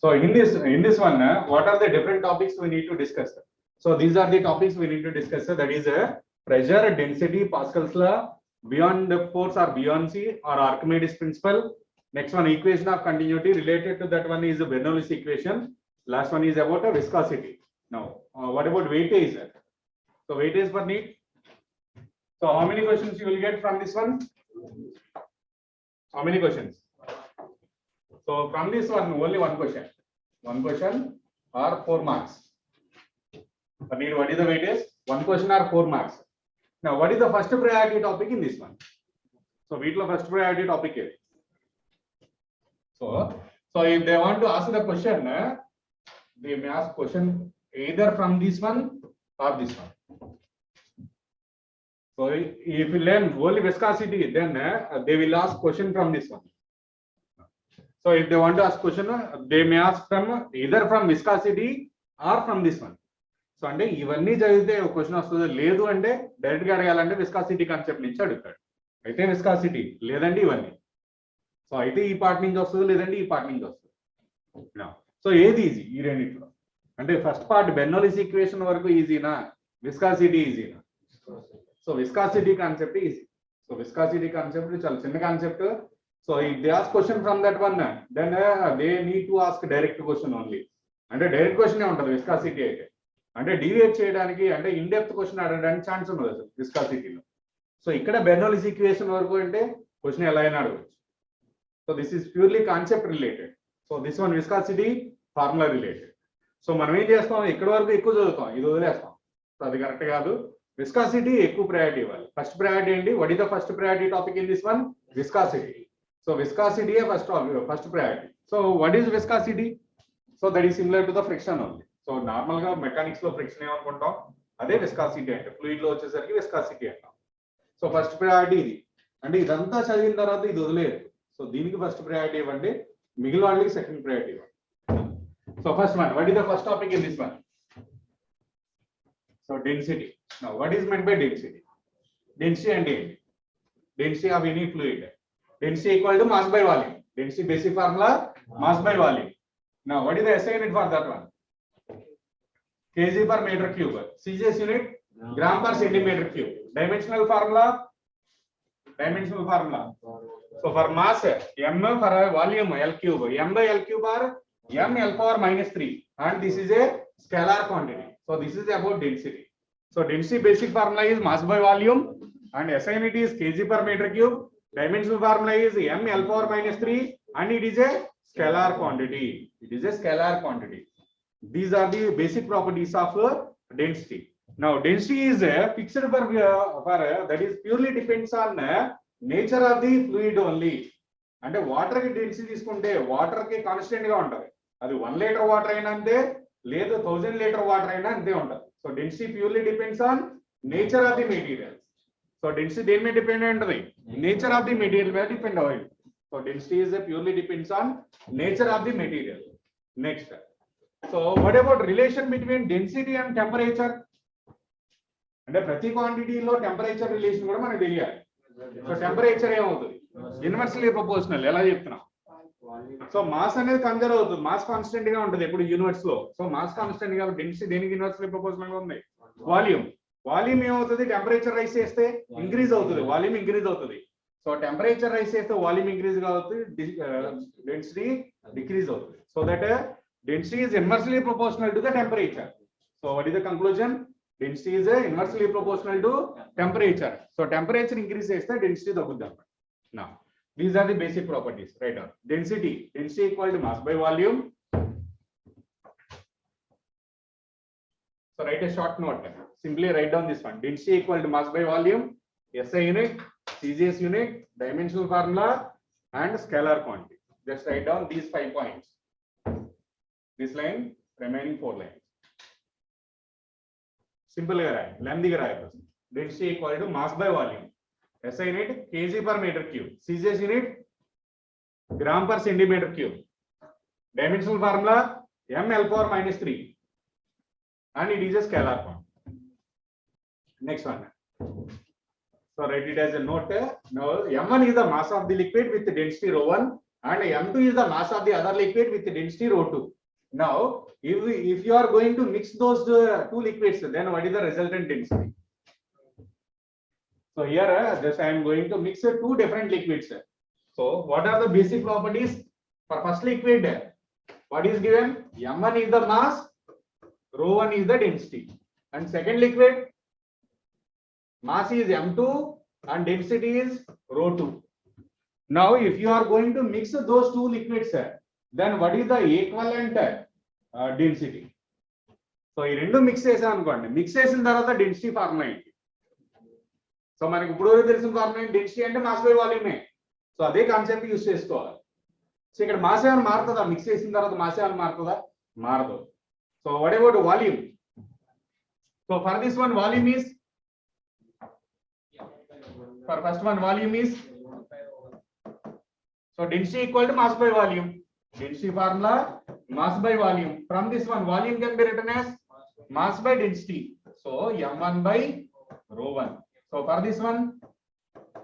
So in this one, what are the different topics we need to discuss? So these are the topics we need to discuss. That is pressure, density, Pascal's law, beyond the force or beyond C, or Archimedes principle. Next one, equation of continuity. Related to that one is the Bernoulli's equation. Last one is about viscosity. Now, what about weightage? So weightage per need. So how many questions you will get from this one? How many questions? So from this one, only one question. One question or 4 marks. What is the weightage? One question or 4 marks. Now, what is the first priority topic in this one? So, we will first priority topic here. So if they want to ask the question, they may ask question either from this one or this one. So if you learn only viscosity, then they will ask question from this one. So if they want to ask question, they may ask from either from viscosity or from this one. So అంటే ఇవన్నీ చదివితే ఒక question వస్తుంది, లేదు అంటే direct గా అడగాలంటే viscosity concept నుంచి అడుగుతాడు. అయితే విస్కాసిటీ లేదండి ఇవన్నీ. సో అయితే ఈ పార్ట్ నుంచి వస్తుంది, లేదంటే ఈ పార్ట్ నుంచి వస్తుంది. సో ఏది ఈజీ ఈ రెండిట్లో? అంటే ఫస్ట్ పార్ట్ బెర్నౌల్లీస్ ఈక్వేషన్ వరకు ఈజీనా, విస్కాసిటీ ఈజీనా? So viscosity concept easy. So viscosity concept చాలా చిన్న concept. So if they ask question from that one, then they need to ask direct question only. అంటే డైరెక్ట్ క్వశ్చన్ ఉంటుంది viscosity అయితే. అంటే deviate చేయడానికి, అంటే ఇన్ డెప్త్ క్వశ్చన్ అడగడానికి chance ఉండదు అసలు విస్కాసిటీలో. సో ఇక్కడ బెర్నౌల్లీస్ ఈక్వేషన్ వరకు అంటే క్వశ్చన్ ఎలా అయినా అడగవచ్చు. So this is purely concept related. So this one viscosity formula related. So మనం ఏం చేస్తాం, ఇక్కడ వరకు ఎక్కువ చదువుతాం, ఇది వదిలేస్తాం. సో అది కరెక్ట్ కాదు. విస్కాసిటీ ఎక్కువ ప్రయారిటీ ఇవ్వాలి. ఫస్ట్ ప్రయారిటీ ఏంటి? What is the first priority topic in this one? Viscosity. So viscosity first priority. So what is viscosity? So that is similar to the friction only. So normal గా mechanics లో friction ఏమనుకుంటాం, అదే viscosity అంటే. Fluid లో వచ్చేసరికి viscosity అంటాం. So first priority ఇది. అంటే ఇదంతా చదివిన తర్వాత ఇది వదిలేదు. సో దీనికి ఫస్ట్ ప్రయారిటీ ఇవ్వండి, మిగిలిన వాళ్ళకి సెకండ్ ప్రయారిటీ ఇవ్వండి. So first one, what is the first topic in this one? So density. Now what is meant by density? Density అంటే ఏంటి? Density of any fluid. Density equal to mass by volume. Density basic formula mass by volume. Now what is the SI unit for that one? kg per meter cube. CGS unit gram per centimeter cube. Dimensional formula. So for mass, m, for volume L cube. M by L cube or m L power minus 3. And this is a scalar quantity. So this is about density. So density basic formula is mass by volume, and SI unit is kg per meter cube. Dimensional formula is m L power minus 3, and it is a scalar quantity. These are the basic properties of density. Now density is fixed for that is purely depends on nature of the fluid only. అంటే water కి density తీసుకుంటే water కి constant గా ఉంటది. అది 1 litre water అయినా అంతే, లేదు 1000 లీటర్ వాటర్ అయినా అంతే ఉంటది. So density purely depends on nature of the material. So density దేని మీద డిపెండ్ ఉంటది? నేచర్ ఆఫ్ ది మెటీరియల్ మీద డిపెండ్ అవ్వాలి. So density is purely depends on nature of the material. Next, so what about relation between density and temperature? అంటే ప్రతి క్వాంటిటీలో temperature relation కూడా మనకు తెలియాలి. సో టెంపరేచర్ ఏమవుతుంది? Inversely proportional. ఎలా చెప్తున్నాం? సో మాస్ అనేది కన్జర్వ్ అవుతుంది, మాస్ కాన్స్టెంట్ గా ఉంటుంది ఎప్పుడు యూనివర్స్ లో. సో మాస్ కాన్స్టెంట్ గా డెన్సిటీ దేనికి ఇన్వర్స్లీ ప్రపోర్షనల్ గా ఉంది? వాల్యూమ్ ఏమవుతుంది? టెంపరేచర్ రైస్ చేస్తే ఇంక్రీజ్ అవుతుంది, వాల్యూమ్ ఇంక్రీజ్ అవుతుంది. సో టెంపరేచర్ రైస్ చేస్తే వాల్యూమ్ ఇంక్రీజ్ అవుతుంది, డెన్సిటీ డిక్రీజ్ అవుతుంది. So that density is inversely proportional to the temperature. So what is the conclusion? Density is inversely proportional to temperature. So temperature increase chesthe density tagguddi. Now these are the basic properties. Right on. Density equal to mass by volume. So write a short note. Simply write down this one. Density equal to mass by volume, SI unit, CGS unit, dimensional formula, and scalar quantity. Just write down these 5 points. This line, remaining 4 lines. Simple ga rayi, lengthy ga rayi. Density equal to mass by volume. SI unit kg per meter cube. CGS unit gram per centimeter cube. Dimensional formula m L power minus 3. And it is a scalar quantity. Next one. So write it as a note. Now m1 is the mass of the liquid with the density ρ1, and m2 is the mass of the other liquid with the density ρ2. Now if you are going to mix those two liquids, then what is the resultant density? So here just I am going to mix two different liquids. So what are the basic properties for first liquid? What is given? M1 is the mass, ρ1 is the density. And second liquid, mass is M2 and density is ρ2. Now if you are going to mix those two liquids, then what is the equivalent density? So ఈ రెండు mix చేసాం అనుకోండి, mix చేసిన తర్వాత density formula ఏంటి? So మనకి ఇప్పుడు తెలిసిన ఫార్ములా ఏంటి? డెన్సిటీ అంటే మాస్ బై వాల్యూమే. సో అదే కాన్సెప్ట్ యూస్ చేసుకోవాలి. సో ఇక్కడ మాస్ ఏమైనా మారుతుందా? మిక్స్ చేసిన తర్వాత మాస్ ఏమైనా మారుతుందా? మారదు. So what about volume? So for this one volume is, for first one volume is, so density equal to mass by volume. Density formula mass by volume. From this one volume can be written as mass by density. So m1 by ρ1. So for this one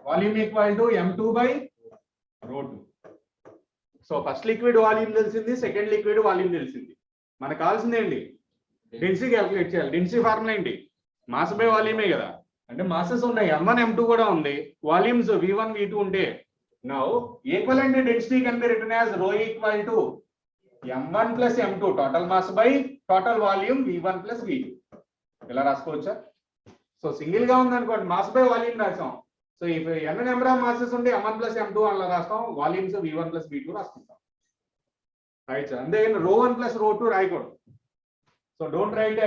volume equal to m2 by ρ2. So first liquid volume తెలిసింది, second liquid volume తెలిసింది. మనకు కావాల్సింది ఏంటి? Density calculate చేయాలి. Density formula ఏంటి? Mass by వాల్యూమే కదా. అంటే masses ఉన్నాయి, m1 m2 కూడా ఉంది, వాల్యూమ్స్ v1 v2 ఉంటే, now equivalent density can be written as ρ equal to m1 plus m2 total mass by total volume v1 plus v2. ఇలా రాసుకోవచ్చా? సో సింగిల్ గా ఉంది అనుకోండి, మాస్ బై వాల్యూమ్ రాసాం. So if n number of masses ఉంటే m1 plus m2 అలా రాస్తాం, volumes v1 plus v2 రాసుకుంటాం. Right sir. అంతే ρ1 ప్లస్ ρ2 రాయకూడదు. So don't write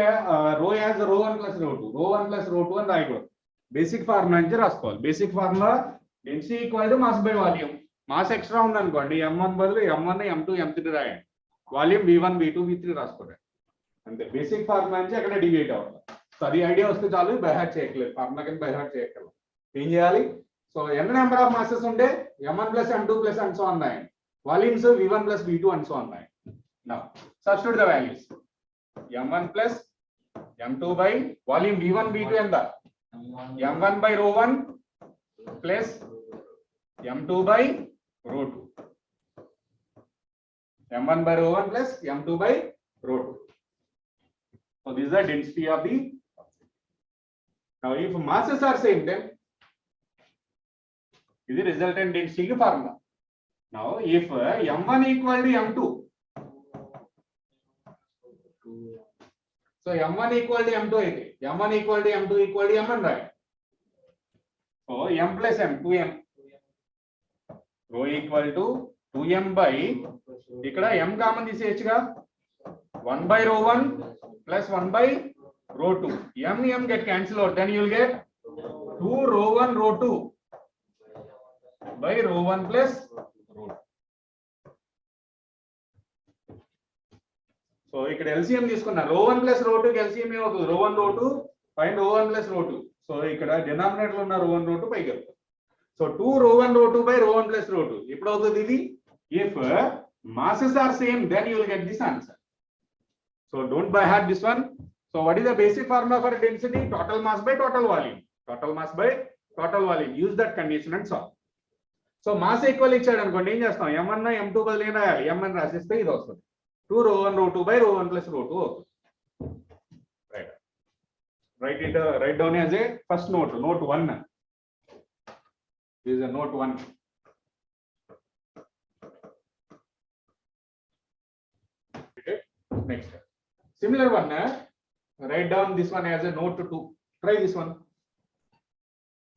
ρ as ρ1 plus ρ2, ρ1 plus ρ2 అని రాయకూడదు. బేసిక్ ఫార్ములా నుంచి రాసుకోవాలి. Basic formula density equal to mass by volume. Mass extra ఉంది అనుకోండి, m1 బదులు m1 m2 m3 రాయండి, వాల్యూమ్ v1 v2 v3 రాసుకోండి. అంతే. బేసిక్ ఫార్ములా నుంచి అక్కడ డివైడ్ అవ్వాలి. సో అది ఐడియా వస్తే చాలు, బై హార్ట్ చేయట్లేదు, ఫార్ములా కింద బై హార్ట్ చేయట్లేదు. ఏం చేయాలి? So n number of masses ఉంటే m1 plus m2 plus and so on రాయండి, volumes v1 plus v2 and so on రాయండి. Now substitute the values. m1 plus m2 by volume v1 v2 ఎంత? m1 by ρ1 plus m2 by ρ2. m1 by ρ1 plus m2 by ρ2. So this is the density of the. Now if masses are same, then this is resultant density formula. Now if m1 equal to m2, so m1 equal to m2 అయితే m1 equal to m2 equal to m1 రాయండి. So m plus m 2m, ρ equal to 2m by, ఇక్కడ m common తీసేయచ్చుగా, 1 by ρ1 plus 1 by ρ2. m get cancel out, then you will get 2 ρ1 ρ2 by ρ1 plus ρ2. So ఇక్కడ LCM తీసుకున్నా, ρ1 plus ρ2 కి LCM ఏమవుతుంది? ρ1 ρ2 find ρ1 plus ρ2. So ఇక్కడ denominator లో ఉన్న ρ1 ρ2 పైకి వెళ్తుంది. So 2 ρ1 ρ2 by ρ1 plus ρ2. ఎప్పుడు అవుతుంది ఇది? If masses are same, then you will get this answer. So don't by heart this one. So what is the basic formula for density? Total mass by total volume. Total mass by total volume. Use that condition and solve. So mass equal ఇచ్చాడు అనుకోండి, ఏం చేస్తాం? m1 m2 బదులు ఏం రాయాలి? m1 రాసిస్తే ఇది వస్తుంది. 2 ρ1 ρ2 by ρ1 plus ρ2 అవుతుంది. Right. Write down as a first note, note 1. This is a note 1. Okay. Next. Similar one, write down this one as a note 2. Try this one.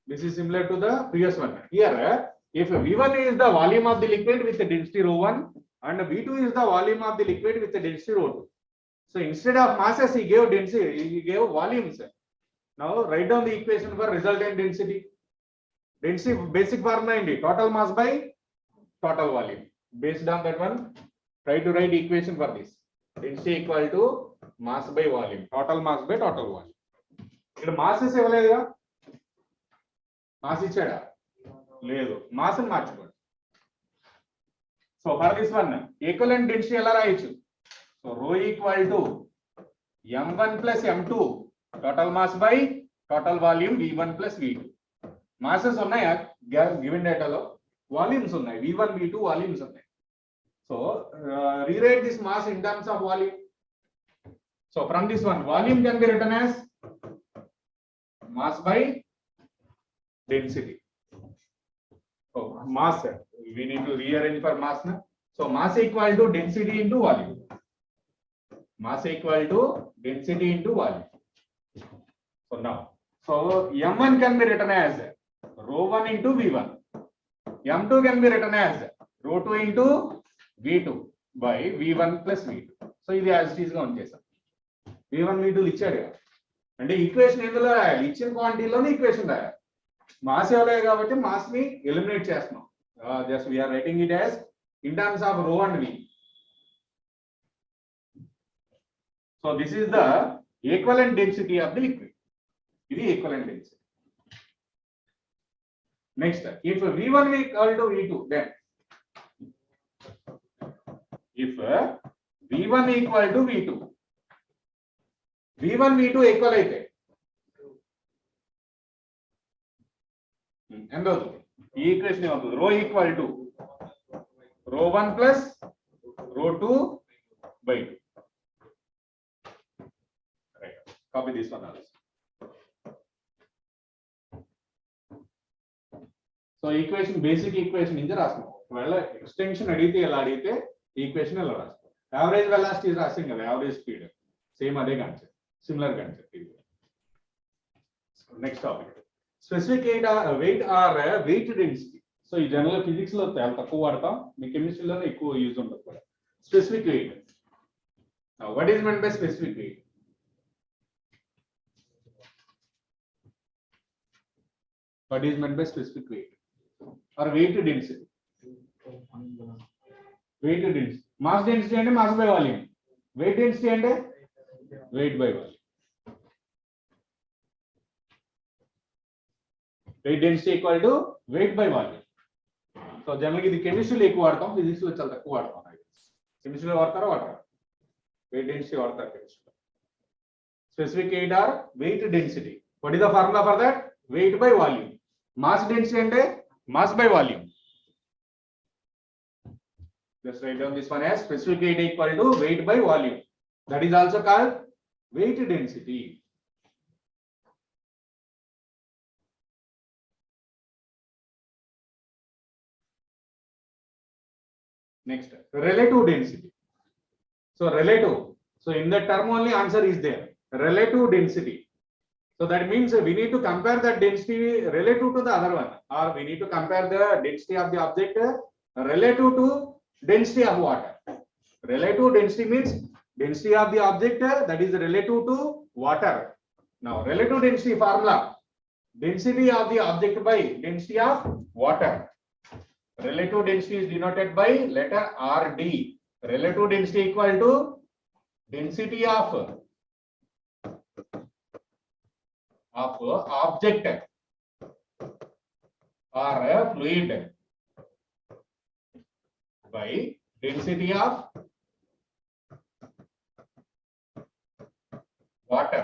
This is similar to the previous one. Here, if V1 is the volume of the liquid with the density ρ1 and V2 is the volume of the liquid with the density ρ2. So instead of masses, he gave density, he gave volumes. Now write down the equation for resultant density. Density basic formula indi, total mass by total volume. Based on that one, try to write equation for this. Density equal to mass by volume. Total mass by total volume. ఇక్కడ masses ఇవ్వలేదుగా, mass ఇచ్చాడా? లేదు. Mass ని మార్చుకోండి. So for this one equivalent density ఎలా రాయొచ్చు? So ρ equal to m1 plus m2 total mass by total volume v1 plus v2. Masses ఉన్నాయా given డేటాలో? వాల్యూమ్స్ ఉన్నాయి, v1 v2 వాల్యూమ్స్ ఉన్నాయి. So rewrite this mass in terms of volume. So from this one, volume can be written as mass by density. So mass, we need to rearrange for mass now. So mass equal to density into volume. Mass equal to density into volume. So now, so M1 can be written as ρ1 into V1. M2 can be written as ρ2 into V2 by V1 plus V2. So ఇది as it is గా ఉంచేసాం. V1 V2 ఇచ్చాడు అంటే equation ఎందులో రాయాలి, ఇచ్చిన క్వాంటిటీలోనే equation రాయాలి. Mass ఇవ్వలేదు కాబట్టి మాస్ ని ఎలిమినేట్ చేస్తున్నాం. Just we're writing it as in terms of rho and v. So this is the equivalent density of the liquid. ఇది equivalent density. Next, if V1 equal to V2, then if V1 equal to V2, V1 V2 equal అయితే ఎంత అవుతుంది? ఈ equation ఏమవుతుంది? Rho equal to ρ1 plus ρ2 by 2. Right. Copy this one also. So equation, basic equation ఇది రాస్తున్నాం. ఒకవేళ extension అడిగితే ఎలా అడిగితే ఈక్వేషన్ ఎలా రాస్తాం. యావరేజ్ వెలాసిటీ రాసాం కదా, యావరేజ్ స్పీడ్ సేమ్ అదే concept, similar concept. Next topic, specific weight or weight density. So ఈ జనరల్ ఫిజిక్స్ లో చాలా తక్కువ వాడతాం, మీ కెమిస్ట్రీలోనే ఎక్కువ యూజ్ ఉంటుంది కూడా. Specific weight. What is meant by specific weight? What is meant by specific weight or weight density? Weight density. Mass density and mass by volume. Weight density and weight by volume. Weight density equal to weight by volume. So generally ఇది కెమిస్ట్రీలో ఎక్కువ వాడతాం, physics లో చాలా తక్కువ వాడతాం. కెమిస్ట్రీలో వాడతారా వాడతారా? వెయిట్ డెన్సిటీ వాడతారు కెమిస్ట్రీలో. Specific weight or weight density. What is the formula for that? Weight by volume. Mass density అంటే mass by volume. Just write down this one as specific weight equal to weight by volume. That is also called weight density. Next, relative density. So relative. So in that term only answer is there. Relative density. So that means we need to compare the density relative to the other one, or we need to compare the density of the object relative to density of water. Relative density means density of the object that is relative to water. Now relative density formula, density of the object by density of water. Relative density is denoted by letter RD. Relative density equal to density of object or a fluid by density of water.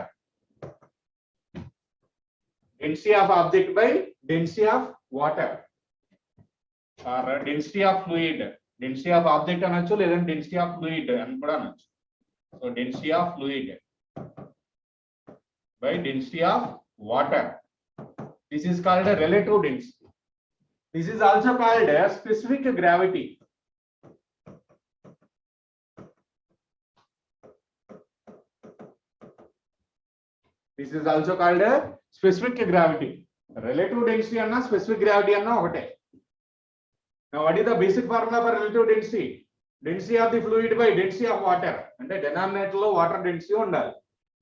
Density of object by density of water or density of fluid. Density of object అనొచ్చు లేదా density of fluid అని కూడా అనొచ్చు. So density of fluid by density of water. This is called a relative density. This is also called a specific gravity. This is also called a specific gravity. Relative density anna specific gravity anna okate. Now what is the basic formula for relative density? Density of the fluid by density of water. అంటే denominator లో water density ఉండాలి,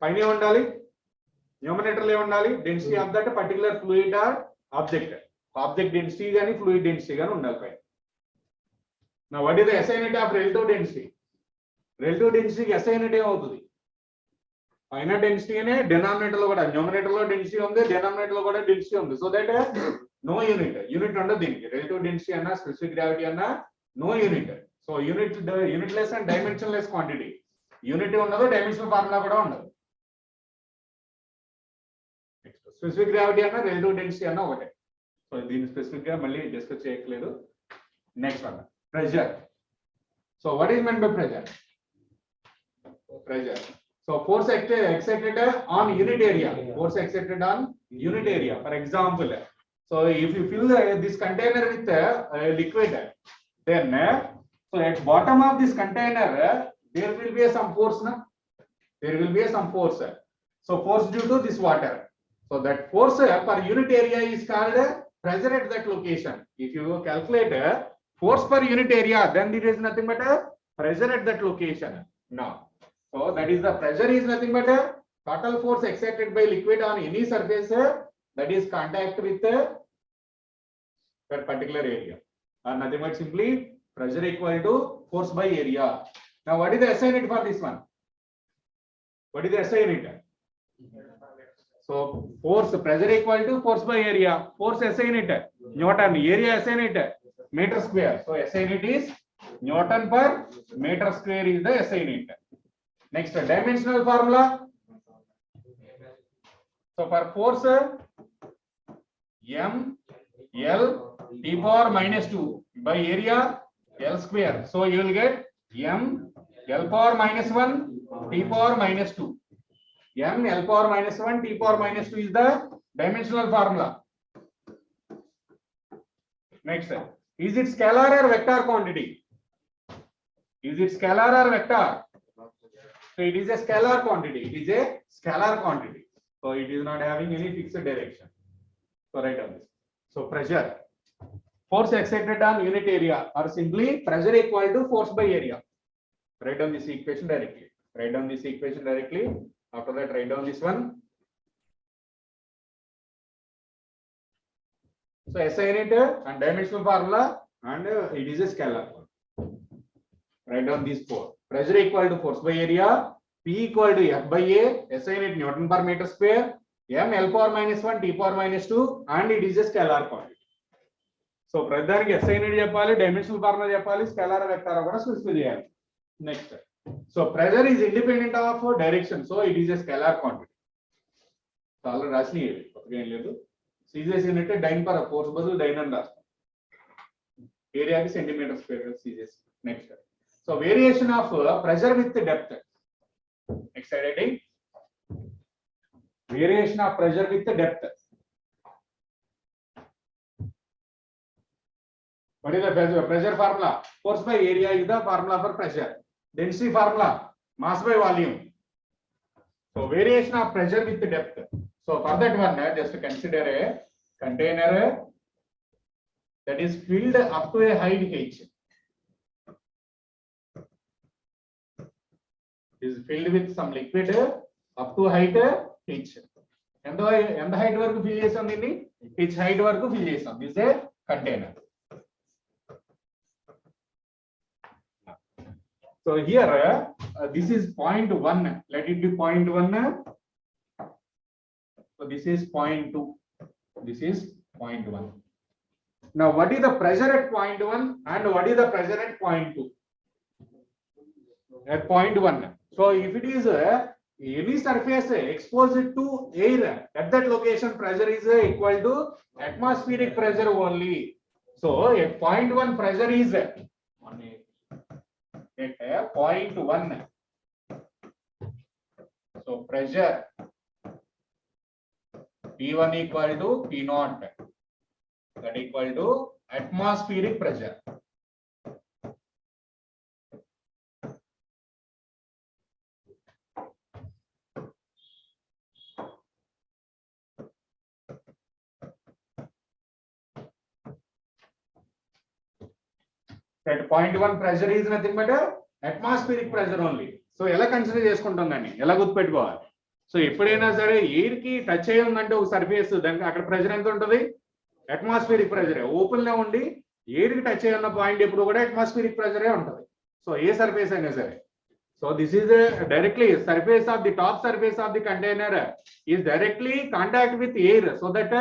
పైన ఉండాలి, numerator లో ఉండాలి density of that particular fluid or object. Object density గానీ fluid density గానీ ఉండాలి పైన. నా what is the SI unit of relative density? Relative డెన్సిటీకి SI యూనిట్ ఏమవుతుంది? పైన డెన్సిటీ అనే డినామినేటర్ లో కూడా, న్యూమరేటర్ లో డెన్సిటీ ఉంది, డినామినేటర్ లో కూడా డెన్సిటీ ఉంది. సో దట్ నో యూనిట్ ఉండదు దీనికి. రిలేటివ్ డెన్సిటీ అన్నా స్పెసిఫిక్ గ్రావిటీ అన్నా no unit. So unit less and dimension less quantity. Unit ఉండదు, డైమెన్షనల్ ఫార్ములా కూడా ఉండదు. స్పెసిఫిక్ గ్రావిటీ అన్న రిలేటివ్ డెన్సిటీ అన్న ఒకటే. సో దీన్ని స్పెసిఫిక్ గా మళ్ళీ డిస్కస్ చేయట్లేదు. Next one, pressure. So what is meant by pressure? Pressure. So force exerted on unit area. Force exerted on unit area. For example, so if you fill this container with liquid, then so at bottom of this container there will be some force. Na? There will be some force. So force due to this water. So that force per unit area is called pressure at that location. If you calculate force per unit area, then there is nothing but a pressure at that location. Now, so that is the pressure is nothing but a total force exerted by liquid on any surface that is contact with that particular area. Or nothing but simply pressure equal to force by area. Now, what is the SI unit for this one? What is the SI unit? So force pressure equal to force by area. Force SI unit Newton, area SI unit meter square. So SI unit is Newton per meter square is the SI unit. Next dimensional formula. So for force M L T power minus 2 by area L square. So you will get M L power minus 1 T power minus 2. M L power minus 1 T power minus 2 is the dimensional formula. Next, is it scalar or vector quantity? Is it scalar or vector? So it is a scalar quantity. It is a scalar quantity. So it is not having any fixed direction. So write down this. So pressure, force exerted on unit area, or simply pressure equal to force by area. Write down this equation directly. Write down this equation directly. After that, write down this one. So SI unit and dimensional formula, and it is a scalar. Write down these four. Pressure equal to force by area, P equal to F by A, SI unit Newton per meter square, M L power minus 1, T power minus 2, and it is a scalar quantity. So, ప్రతిదానికి SI unit చెప్పాలి, dimensional formula చెప్పాలి, scalar vector కూడా specify చేయాలి. Next. So, pressure is independent of direction, so it is a scalar quantity. So, already రాసినవి కొత్తగా ఏం లేదు. CJS unit dyne per force బదులు dyne అని రాస్తాం. Area కి centimeter square CJS. Next. So, variation of pressure with depth. Next heading. Variation of pressure with depth. What is the pressure formula? Force by area is the formula for pressure. Density formula, mass by volume. So variation of pressure with depth. So for that one, just consider a container that is filled up to a height h. Is filled with some liquid up to height h. And the height work fill chesam dinni h height work fill chesam. This is a container. So here this is 0.1. Let it be 0.1. So this is 0.2. This is 0.1. Now what is the pressure at 0.1 and what is the pressure at 0.2? At 0.1. So if it is any surface exposed to air, at that location pressure is equal to atmospheric pressure only. So at 0.1 pressure is at 0.1. So pressure P1 equal to P0, that equal to atmospheric pressure. At 0.1 pressure is nothing but atmospheric pressure only. So ఎలా consider చేసుకుంటాం దాన్ని ఎలా గుర్తుపెట్టుకోవాలి. So ఎప్పుడైనా సరే air కి touch అయ్యి ఉందంటే ఒక సర్ఫేస్ దానికి అక్కడ ప్రెషర్ ఎంత ఉంటుంది? Atmospheric pressure. ఓపెన్ లో ఉండి ఎయిర్ కి టచ్ అయ్యి ఉన్న పాయింట్ ఎప్పుడు కూడా అట్మాస్ఫియరిక్ ప్రెషరే ఉంటుంది. సో ఏ సర్ఫేస్ అయినా సరే. So this is directly surface of the top surface of the container is directly contact with air. So that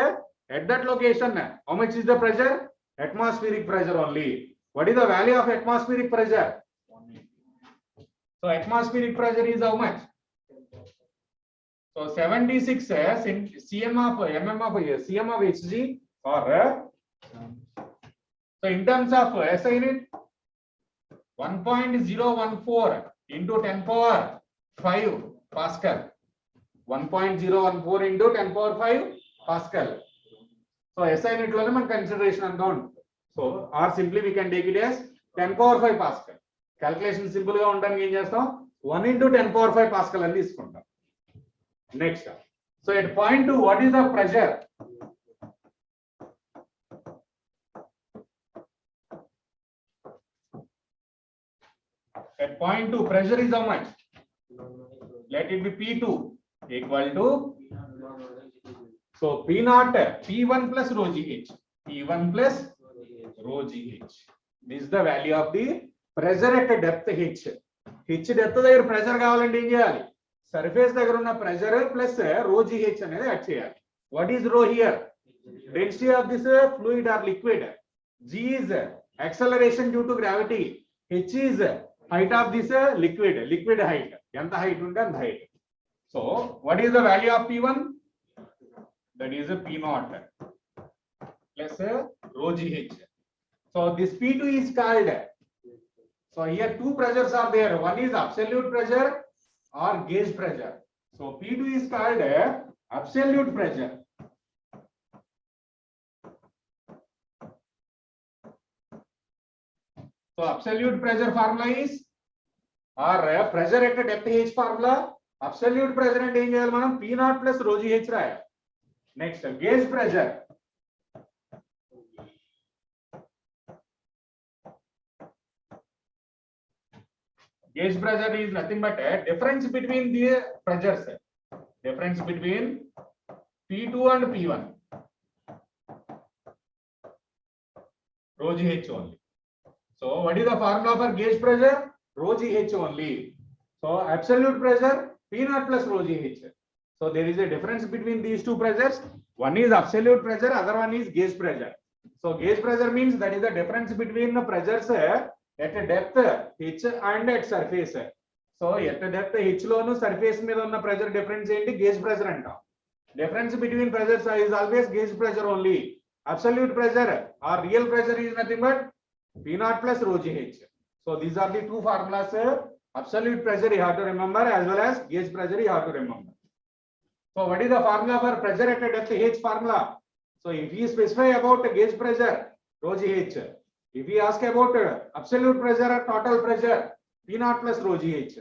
at that location how much is the pressure? Atmospheric pressure only. What is the value of atmospheric pressure? So atmospheric pressure is how much? So 76 cm of Hg, or so in terms of SI unit, 1.014 into 10 power 5 Pascal. 1.014 into 10 power 5 Pascal. So SI unit lo man consideration anta. So or simply we can take it as 10 power 5 Pascal. Calculation simple ga undaniki em chestam 1 into 10 power 5 Pascal ani తీసుకుంటాం. Next. So at point 2, what is the pressure? At point 2, pressure is how much? Let it be P2 equal to, so P0, P1 plus rho GH. P1 plus rho GH. This is the value of the pressure at depth H. H depth దగ్గర pressure కావాలంటే ఏం చేయాలి? Surface దగ్గర ఉన్న pressure plus rho GH అనేది add చేయాలి. What is rho here? Density of this fluid or liquid. G is acceleration due to gravity. H is height of this liquid height. ఎంత height ఉంటే అంత height. So what is the value of P1? That is P0 plus rho GH. So this P2 is called, so here two pressures are there. One is absolute pressure or gauge pressure. So P2 is called absolute pressure. So absolute pressure formula is, or pressure at depth H formula, absolute pressure and ఏం చేయాలి మనం P0 plus rho GH రాయాలి. Next gauge pressure. Gauge pressure is nothing but a difference between the pressures. Difference between P2 and P1. Rho GH only. So what is the formula for gauge pressure? Rho GH only. So absolute pressure P0 plus rho GH. So there is a difference between these two pressures. One is absolute pressure, other one is gauge pressure. So gauge pressure means that is the difference between the pressures at a depth H and at surface. So at a depth H loan surface మీద ఉన్న pressure difference ఏంటి? Gauge pressure అంటాం. Difference between pressures is always gauge pressure only. Absolute pressure or real pressure is nothing but P0 plus rho GH. So these are the two formulas. Absolute pressure you have to remember as well as gauge pressure you have to remember. So what is the formula for pressure at a depth H formula? So if we specify about gauge pressure, rho GH. If we ask about absolute pressure or total pressure, P0 plus rho GH.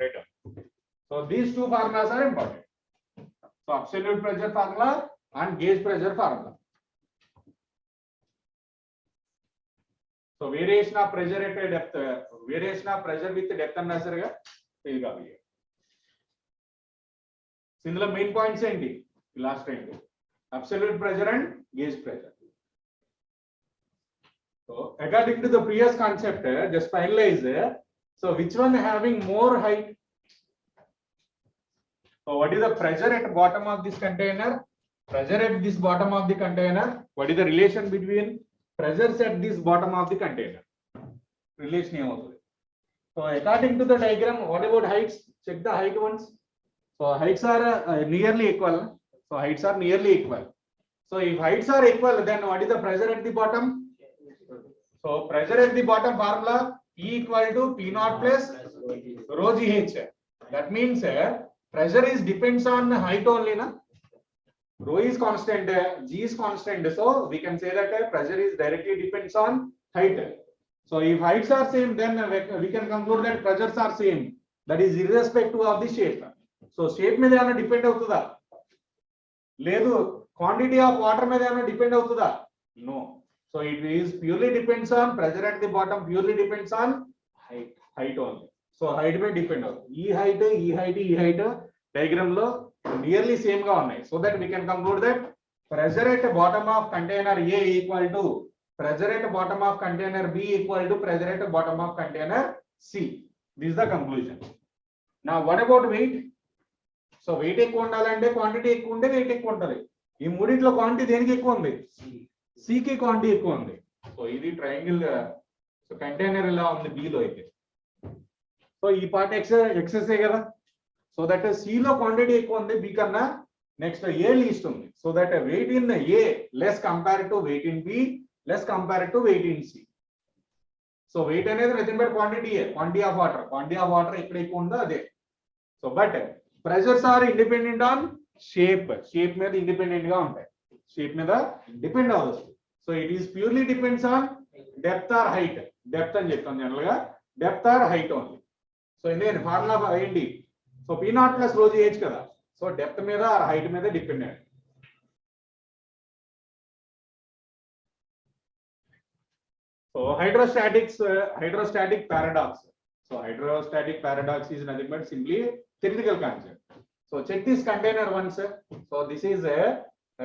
Right. So these two formulas are important. So absolute pressure formula and gauge pressure formula. So variation of pressure at a depth, variation of pressure with depth and pressure. ఇందులో main points ఏంటి? Last ఏంటి? Absolute pressure and gauge pressure. So according to the previous concept just finalise. So which one having more height? So what is the pressure at bottom of this container? Pressure at this bottom of the container. What is the relation between pressures at this bottom of the container? Relation ఏమవుతుంది? So according to the diagram, what about heights? Check the height ones. So heights are nearly equal. So heights are nearly equal. So if heights are equal, then what is the pressure at the bottom? So pressure at the bottom formula E equal to P0 plus rho GH. That means pressure is depends on height only, na? Rho is constant, G is constant. So we can say that pressure is directly depends on height. So if heights are same, then we can conclude that pressures are same. That is irrespective of the shape. So shape మీద ఏమైనా depend అవుతుందా? లేదు. Quantity of water మీద ఏమైనా depend అవుతుందా? No. So it is purely depends on pressure at the bottom, purely depends on height only. So height మీద depend అవుతుంది. ఈ హైట్ డయాగ్రామ్ లో నియర్లీ సేమ్ గా ఉన్నాయి. So that we can conclude that pressure at bottom of container A equal to pressure at bottom of container B equal to pressure at bottom of container C. This is the conclusion. Now what about weight? So wait ఎక్కువ ఉండాలంటే quantity ఎక్కువ ఉంటే wait ఎక్కువ ఉంటుంది. ఈ మూడింటిలో quantity దేనికి ఎక్కువ ఉంది? సికి క్వాంటిటీ ఎక్కువ ఉంది. సో ఇది ట్రయాంగిల్. సో కంటైనర్ ఇలా ఉంది బిలో అయితే. సో ఈ పార్ట్ ఎక్సెస్ కదా. సో దట్ సిలో క్వాంటిటీ ఎక్కువ ఉంది బి కన్నా. నెక్స్ట్ ఏ లీస్ట్ ఉంది. So that weight in A less compare to weight in B, less compare to weight in C. So weight అనేది nothing but quantity of water ఎక్కడ ఎక్కువ ఉందో అదే. So but pressures are independent on shape మీద independent గా ఉంటాయి, shape మీద depend అవ్వచ్చు. So it is purely depends on depth or height. Depth అని చెప్తాం జనరల్ గా, depth or height only. So ఎందుకంటే ఫార్ములా ఏంటి, so P0 plus rho GH కదా, సో డెప్త్ మీద ఆర్ హైట్ మీద dependent. So hydrostatic paradox. So hydrostatic paradox is nothing but simply theoretical concept. So check this container once. So this is a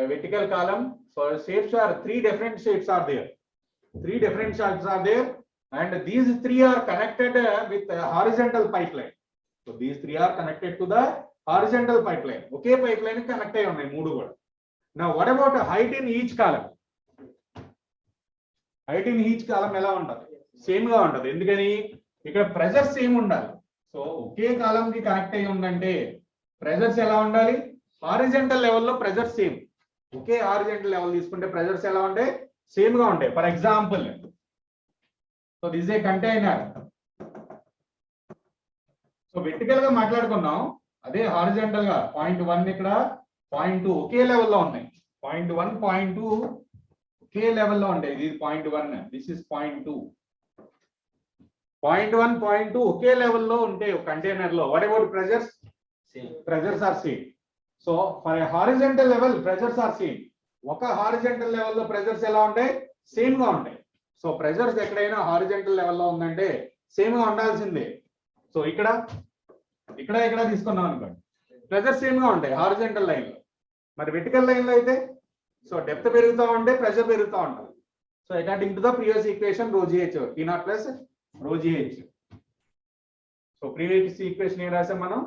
vertical column. So shapes are three different shapes are there. And these three are connected with a horizontal pipeline. So these three are connected to the horizontal pipeline. Okay, pipeline connect ayi unnai moodu kuda. Now what about height in each column? Height in each column ఎలా ఉంటది, same గా ఉంటది. ఎందుకని ఇక్కడ pressures same ఉండాలి. So ఒకే కాలం కి connect అయ్యి ఉందంటే ప్రెజర్స్ ఎలా ఉండాలి, హారిజంటల్ లెవెల్లో ప్రెజర్ సేమ్. ఒకే హారిజంటల్ లెవెల్ తీసుకుంటే ప్రెజర్స్ ఎలా ఉంటాయి, సేమ్ గా ఉంటాయి. For example, so this a container. So vertical గా మాట్లాడుకున్నాం, అదే హారిజంటల్ గా 0.1 ఇక్కడ 0.2 ఒకే లెవెల్లో ఉన్నాయి. 0.1 0.2 ఒకే లెవెల్లో ఉంటాయి. ఇది 0.1, దిస్ ఇస్ 0.2. 0.1 0.2 ఒకే లెవెల్లో ఉంటాయి కంటైనర్ లో. What about pressures? Pressures are same. So for a horizontal level pressures are same. ఒక హారిజంటల్ లెవెల్లో ప్రెజర్స్ ఎలా ఉంటాయి, సేమ్ గా ఉంటాయి. సో ప్రెజర్స్ ఎక్కడైనా హారిజంటల్ లెవెల్లో ఉందంటే సేమ్ గా ఉండాల్సిందే. సో ఇక్కడ తీసుకున్నాం అనుకోండి, ప్రెజర్ సేమ్ గా ఉంటాయి హారిజంటల్ లైన్ లో. మరి వెర్టికల్ లైన్ లో అయితే సో డెప్త్ పెరుగుతూ ఉంటే ప్రెషర్ పెరుగుతూ ఉంటుంది. So according to the previous equation రో GH P0 plus rho GH. So previous equation ఏం రాసాం మనం,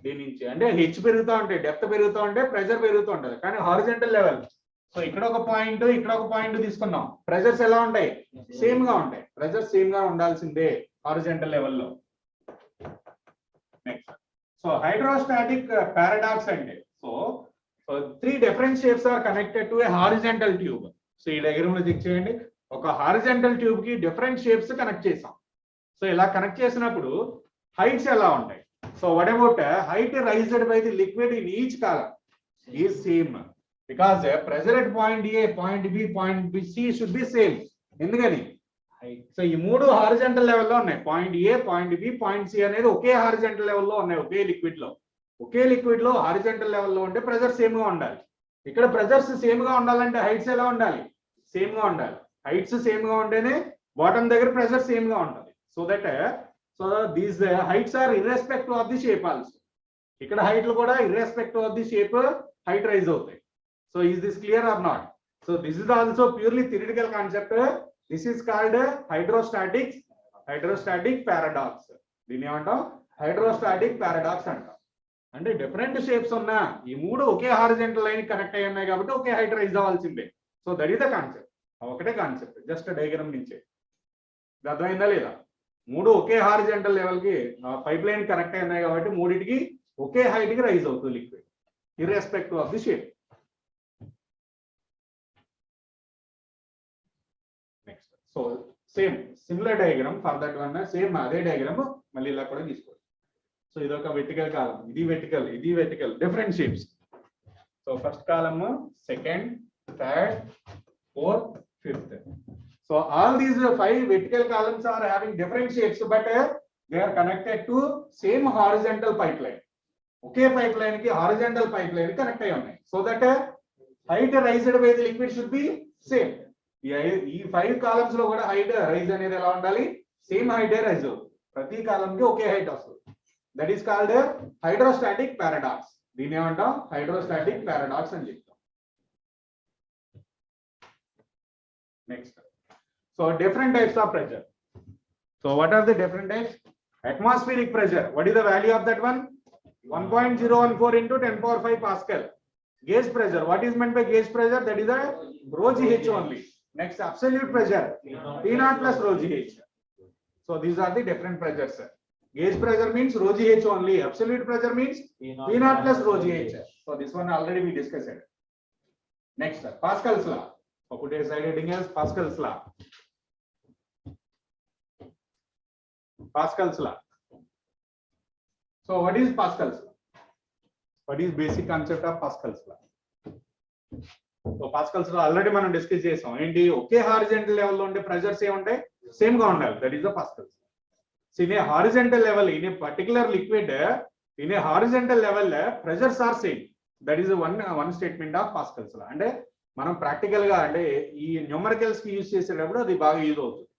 దీని నుంచి అంటే హెచ్ పెరుగుతూ ఉంటే డెప్త్ పెరుగుతూ ఉంటే ప్రెషర్ పెరుగుతూ ఉంటది. కానీ హారిజంటల్ లెవెల్, సో ఇక్కడ ఒక పాయింట్ తీసుకున్నాం, ప్రెషర్స్ ఎలా ఉంటాయి, సేమ్ గా ఉంటాయి. ప్రెషర్ సేమ్ గా ఉండాల్సిందే హారిజంటల్ లెవెల్లో. నెక్స్ట్, సో హైడ్రోస్టాటిక్ పారాడాక్స్ అంటే, so three different shapes are connected to a horizontal tube. So ఈ డయాగ్రామ్ లో చెక్ చేయండి, ఒక హారిజంటల్ ట్యూబ్ కి డిఫరెంట్ షేప్స్ కనెక్ట్ చేసాం. సో ఇలా కనెక్ట్ చేసినప్పుడు హైట్స్ ఎలా ఉంటాయి? So what about height raised by the liquid in each column is same, because pressure at point A, point B, point C should be same. ఎందుకని, so ఈ మూడు horizontal లెవెల్లో ఉన్నాయి. Point A, point B, point C అనేది ఒకే horizontal లెవెల్లో ఉన్నాయి. ఒకే liquid లో horizontal లెవెల్లో ఉంటే ప్రెజర్ సేమ్ గా ఉండాలి. ఇక్కడ ప్రెజర్స్ సేమ్ గా ఉండాలంటే హైట్స్ ఎలా ఉండాలి, సేమ్ గా ఉండాలి. హైట్స్ సేమ్ గా ఉంటేనే బాటమ్ దగ్గర ప్రెజర్ సేమ్ గా ఉంటుంది. So that these heights are irrespective of the shape also. ఇక్కడ హైట్లు కూడా irrespective of the shape height rise అవుతాయి. So is this clear or not? So this is also purely theoretical concept. This is called hydrostatic paradox. దీన్ని ఏమంటాం, hydrostatic paradox అంటాం. అంటే different shapes ఉన్న ఈ మూడు ఒకే హారిజంటల్ లైన్ కనెక్ట్ అయ్యి ఉన్నాయి కాబట్టి ఒకే హైట్ రైజ్ అవ్వాల్సిందే. So that is the concept. ఒకటే కాన్సెప్ట్, జస్ట్ డయాగ్రామ్ నుంచే. అర్థమైందా లేదా? మూడు ఒకే హారిజంటల్ లెవెల్ కి పైప్ లైన్ కనెక్ట్ అయి ఉన్నాయి కాబట్టి మూడింటికి ఒకే హైట్ కి రైజ్ అవుతుంది liquid, irrespective of the shape. Next, so similar diagram for that one, same అదే డయాగ్రామ్ మళ్ళీ ఇలా కూడా తీసుకోవచ్చు. సో ఇది ఒక వెర్టికల్ కాలం, ఇది vertical, different shapes. So first column, second, third, fourth, fifth. So all these 5 vertical columns are having different shapes, but they are connected to same horizontal pipeline. Okay, pipeline ki horizontal pipeline connect ayi unnai. So that height raised by the liquid should be same. ఈ 5 columns లో కూడా height rise అనేది ఎలా ఉండాలి, same height rise అవుతుంది. ప్రతి column కి ఒకే height వస్తుంది. That is called hydrostatic paradox. దీన్ని ఏమంటాం, హైడ్రోస్టాటిక్ పారాడాక్స్ అని చెప్తాం. Next, so different types of pressure. So what are the different types? Atmospheric pressure, what is the value of that one? 1.014 into 10 power 5 Pascal. Gauge pressure, what is meant by gauge pressure? That is a rho GH only. Next, absolute pressure, P0 plus rho GH. So these are the different pressures. Gauge pressure means rho GH only, absolute pressure means P0 plus rho GH. So this one already we discussed it. Next, Pascal's law. So put aside heading as Pascal's law. Pascal's law. So what is Pascal's law? What is basic concept of Pascal's law? So Pascal's law already మనం discuss చేసాం. ఏంటి, ఒకే horizontal level లో ఉండే pressures ఏముంటాయి, same గా ఉండాలి. That is the Pascal's law. So in a horizontal level, in a particular liquid, in a horizontal level, pressures are same. That is one statement of Pascal's law. అంటే మనం practical గా అంటే ఈ numericals కి use చేసేటప్పుడు అది బాగా use అవుతుంది.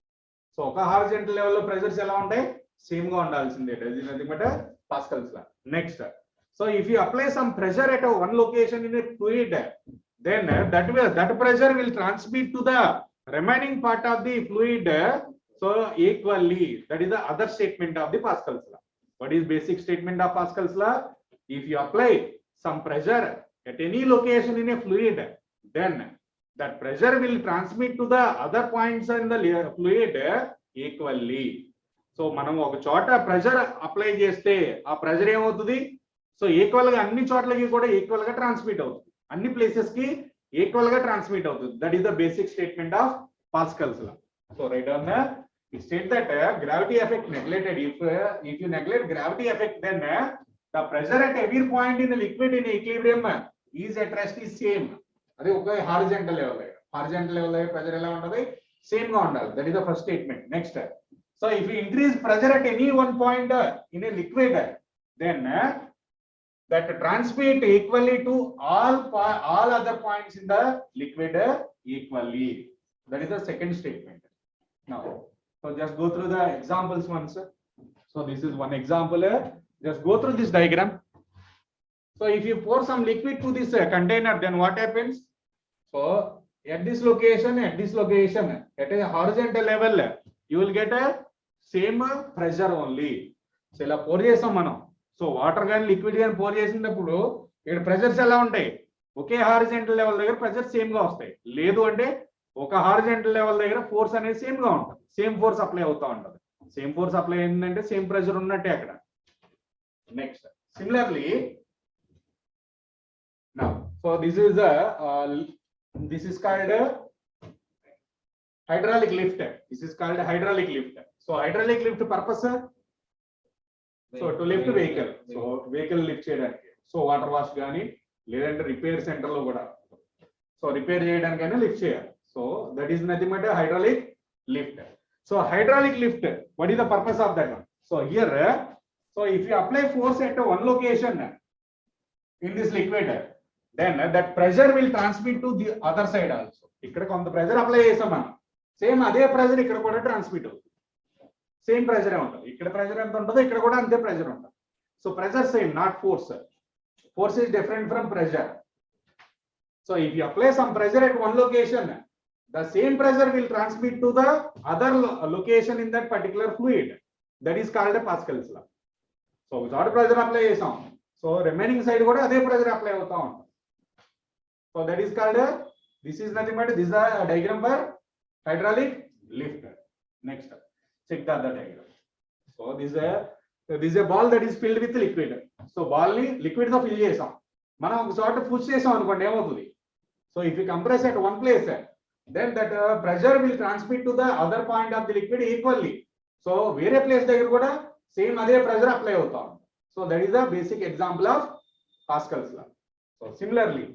సో ఒక హారిజాంటల్ లెవెల్ లో ప్రెషర్స్ ఎలా ఉంటాయి, సేమ్ గా ఉండాల్సిందే. Pascal's law. Next, so if you apply some pressure at one location in a fluid, then that pressure will transmit to the remaining part of the fluid so equally. That is the other statement of the Pascal's law. What is basic statement of Pascal's law? If you apply some pressure at any location in a fluid, then that pressure will transmit to the other points in the fluid equally. So మనం ఒక చోట pressure apply చేస్తే ఆ pressure ఏమవుతుంది, so equal గా అన్ని చోట్లకి కూడా ఈక్వల్ గా ట్రాన్స్మిట్ అవుతుంది, అన్ని ప్లేసెస్ కి ఈక్వల్ గా ట్రాన్స్మిట్ అవుతుంది. That is the basic statement of Pascal's law. So right on it state that gravity effect neglected. If you neglect gravity effect, then the pressure at every point in the liquid in equilibrium is at rest is same. అది ఒక horizontal level. Horizontal level లో pressure ఎలా ఉంటది, same గా ఉండాలి. That is the first statement. Next, so if you increase pressure at any one point in a liquid, then that transmit equally to all other points in the liquid equally. That is the second statement. Now, so just go through the examples once. So this is one example. Just go through this diagram. So if you pour some liquid to this container, then what happens? So at this location, at a horizontal level, you will get a same pressure only. So ఇలా pour చేసాం మనం. So water కానీ liquid కానీ pour చేసినప్పుడు ఇక్కడ pressures ఎలా ఉంటాయి, ఒకే horizontal level దగ్గర ప్రెషర్ సేమ్ గా వస్తాయి. లేదు అంటే ఒక హారిజాంటల్ లెవెల్ దగ్గర ఫోర్స్ అనేది సేమ్ గా ఉంటుంది, సేమ్ ఫోర్స్ అప్లై అవుతా ఉంటుంది. సేమ్ ఫోర్స్ అప్లై అయిందంటే సేమ్ ప్రెషర్ ఉన్నట్టే అక్కడ. Next, similarly now, so this is called hydraulic lift. This is called hydraulic lift. So hydraulic lift purpose, so to lift vehicle. So vehicle lift చేయడానికి, so water wash కానీ లేదంటే repair centre లో కూడా so repair చేయడానికైనా lift చేయాలి. So that is nothing but hydraulic lift. So hydraulic lift, what is the purpose of that one? So here, so if you apply force at one location in this liquid, then that pressure will transmit to the other side also. ఇక్కడ కొంత pressure apply చేసాం మనం, same అదే pressure ఇక్కడ కూడా transmit అవుతుంది. Same pressure ఉంటుంది, ఇక్కడ ప్రెషర్ ఎంత ఉంటుందో ఇక్కడ కూడా అంతే ప్రెషర్ ఉంటుంది. So pressure same, not force. Force is different from pressure. So if you apply some pressure at one location, the same pressure will transmit to the other location in that particular fluid. That is called a Pascal's law. So without pressure apply చేసాం, so remaining side కూడా అదే pressure apply అవుతా ఉంటుంది. So that is called, this is nothing but this the diagram for hydraulic lift. Next, check the other diagram. So this is a ball that is filled with liquid. So ball ni liquid తో fill చేసాం, మనం ఒక చోట push చేసాం అనుకోండి ఏమవుతుంది. So if you compress at one place, then that pressure will transmit to the other point of the liquid equally. So వేరే place దగ్గర కూడా సేమ్ అదే ప్రెషర్ అప్లై అవుతా ఉంటుంది. So that is the basic example of Pascal's law. So similarly,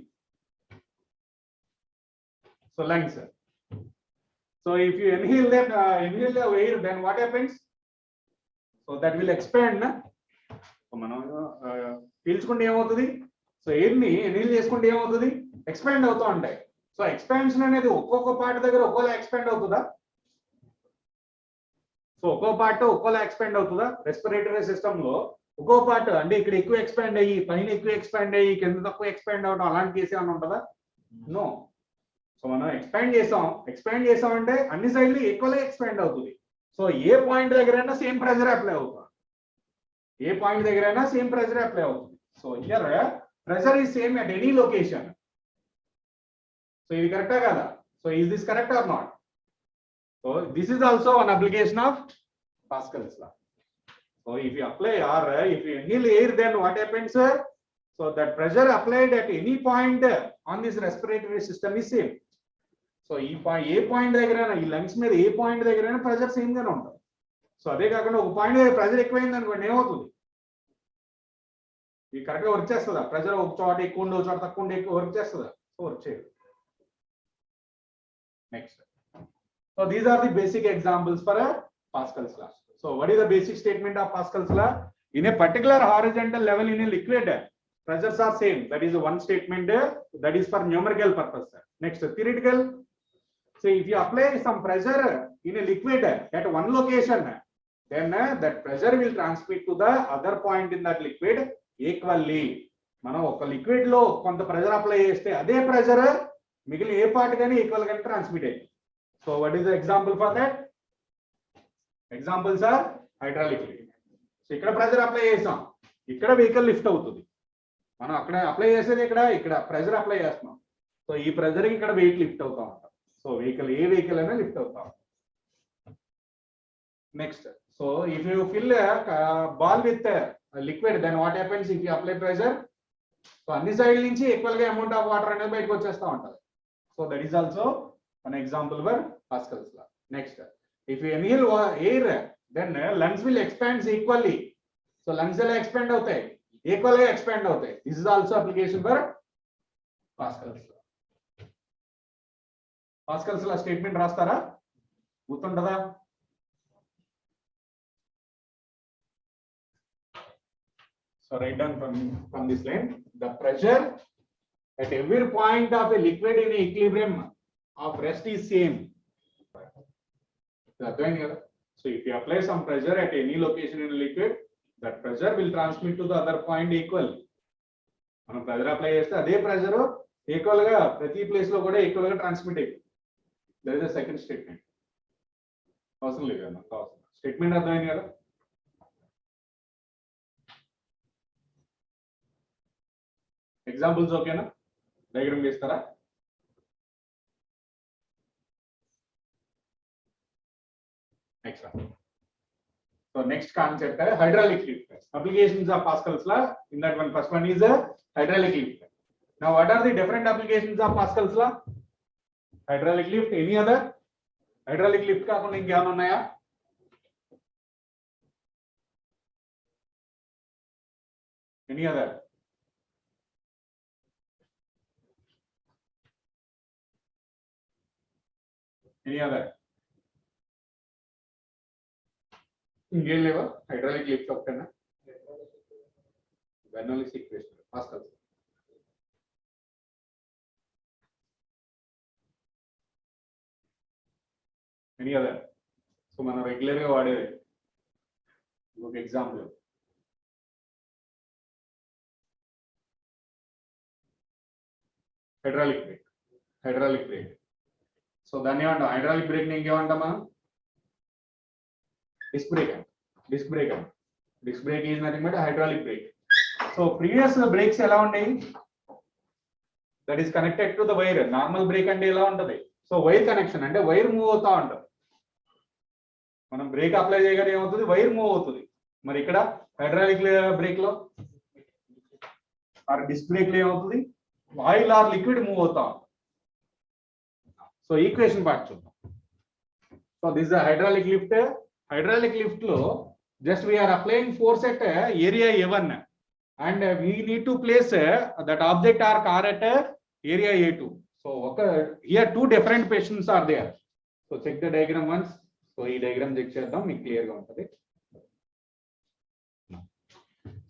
so lungs. So if you inhale the air, then what happens? So that will expand. So మనం పీల్చుకుంటే ఏమవుతుంది, so air ని inhale చేసుకుంటే ఏమవుతుంది, expand అవుతూ ఉంటాయి. So expansion అనేది ఒక్కొక్క part దగ్గర ఒక్కోలా ఎక్స్పాండ్ అవుతుందా? సో ఒక్కో పార్ట్ ఒక్కోలా ఎక్స్పాండ్ అవుతుందా? రెస్పిరేటరీ సిస్టమ్ లో ఒక్కో పార్ట్ అంటే ఇక్కడ ఎక్కువ ఎక్స్పాండ్ అయ్యి, పైన ఎక్కువ ఎక్స్పాండ్ అయ్యి, కింద తక్కువ ఎక్స్పాండ్ అవడం అలాంటి కేసు ఏమైనా ఉంటుందా? నో. సో మనం ఎక్స్పాండ్ చేసాం అంటే అన్ని సైడ్లు ఈక్వల్ ఎక్స్పాండ్ అవుతుంది. సో ఏ పాయింట్ దగ్గరైనా సేమ్ ప్రెషర్ అప్లై అవుతుంది, ఏ పాయింట్ దగ్గరైనా సేమ్ ప్రెషర్ అప్లై అవుతుంది. So here pressure is same at any location. So ఇది కరెక్టా కదా? So is this correct or not? So this is also one application of Pascal's law. So if you apply or if you inhale air, then what happens? So that pressure applied at any point on this respiratory system is same. So ఈ point దగ్గర, ఈ lungs మీద ఏ point దగ్గర pressure same గానే ఉంటుంది. So అదే కాకుండా ఒక పాయింట్ ప్రెజర్ ఎక్కువైంది అనుకోండి ఏమవుతుంది, ఇది కరెక్ట్గా వర్క్ చేస్తుందా? ప్రెజర్ ఒక చోట ఎక్కువ ఉండి ఒక చోట తక్కువ ఉండి ఎక్కువ వర్క్ చేస్తుందా? సో వర్క్ చేయదు. Next, so these are the basic examples for Pascal's law. So what is the basic statement of Pascal's law? In a particular horizontal level in a liquid, pressures are same. That is one statement. That is for numerical purpose. Next, theoretical. So if you apply some pressure in a liquid at one location, then that pressure will transmit to the other point in that liquid equally. మనం ఒక liquid లో కొంత pressure apply చేస్తే అదే pressure మిగిలిన ఏ part కానీ equal గా ట్రాన్స్మిట్ అయ్యింది. So what is the example for that? Examples are hydraulic lift. So ఇక్కడ ప్రెజర్ అప్లై చేసాం, ఇక్కడ వెహికల్ లిఫ్ట్ అవుతుంది. మనం అక్కడ అప్లై చేసేది ఇక్కడ ప్రెజర్ అప్లై చేస్తున్నాం. సో ఈ ప్రెజర్ ఇక్కడ వెయిట్ లిఫ్ట్ అవుతా ఉంటాం. సో వెహికల్ ఏ వెహికల్ అయినా లిఫ్ట్ అవుతాం. Next, so if you fill ball with liquid, then what happens if you apply pressure? So అన్ని సైడ్ నుంచి ఈక్వల్ గా అమౌంట్ ఆఫ్ వాటర్ అనేది బయటకు వచ్చేస్తా ఉంటుంది. So that is also one example for Pascal's law. Next, if you inhale air, then lungs will expand equally. So lungs will expand అవుతాయి, equal గా expand అవుతాయి. This is also application for Pascal's law. Pascal's law statement రాస్తారా? గుర్తుంటదా? So write down from this line, the pressure at every point of a liquid in equilibrium of rest is same. So if you apply some pressure at any location in a liquid, that pressure will transmit to the other point equal. మనం pressure apply చేస్తే అదే pressure equal గా ప్రతి place లో కూడా equal గా transmit అవుతుంది. That is the second statement. అవసరం లేదు కదా, అవసరం. స్టేట్మెంట్ అర్థమైంది కదా? ఎగ్జాంపుల్స్ ఓకేనా? డయాగ్రామ్ చేస్తారా? Next one. So next concept is hydraulic lift. Applications of Pascal's law. In that one, first one is a hydraulic lift. Now, what are the different applications of Pascal's law? Hydraulic lift. Any other? Hydraulic lift का कौन क्या मानना है? Any other? Any other? ఇంకేం లేవా? Hydraulic lift ఒకటేనా? Bernoulli's equation, Pascal's. Any other? So మనం regular గా వాడేది ఒక example, hydraulic break. Hydraulic break, so దాన్ని ఏమంటాం? హైడ్రాలిక్ బ్రేక్ ని ఇంకేమంటాం మనం? Disc brake. Disc brake. Disc brake is nothing but a hydraulic brake. So previous brakes ఎలా ఉండేవి? That is connected to the wire. Normal brake అంటే ఎలా ఉంటది? So wire connection అంటే వైర్ మూవ్ అవుతా ఉంటది. మనం బ్రేక్ అప్లై చేయగానే ఏమవుతుంది? వైర్ మూవ్ అవుతుంది. మరి ఇక్కడ హైడ్రాలిక్ బ్రేక్ లో ఆర్ డిస్క్ బ్రేక్ లో ఏమవుతుంది? ఆయిల్ ఆర్ లిక్విడ్ మూవ్ అవుతా ఉంటుంది. సో ఈక్వేషన్ పార్ట్ చూద్దాం. So this is hydraulic lift. Hydraulic lift లో just we are applying force at area A1 and we need to place that object or car at area A2. So here two different positions are there. So check the diagram once. So ee diagram check cheddam meeku clear ga untadi.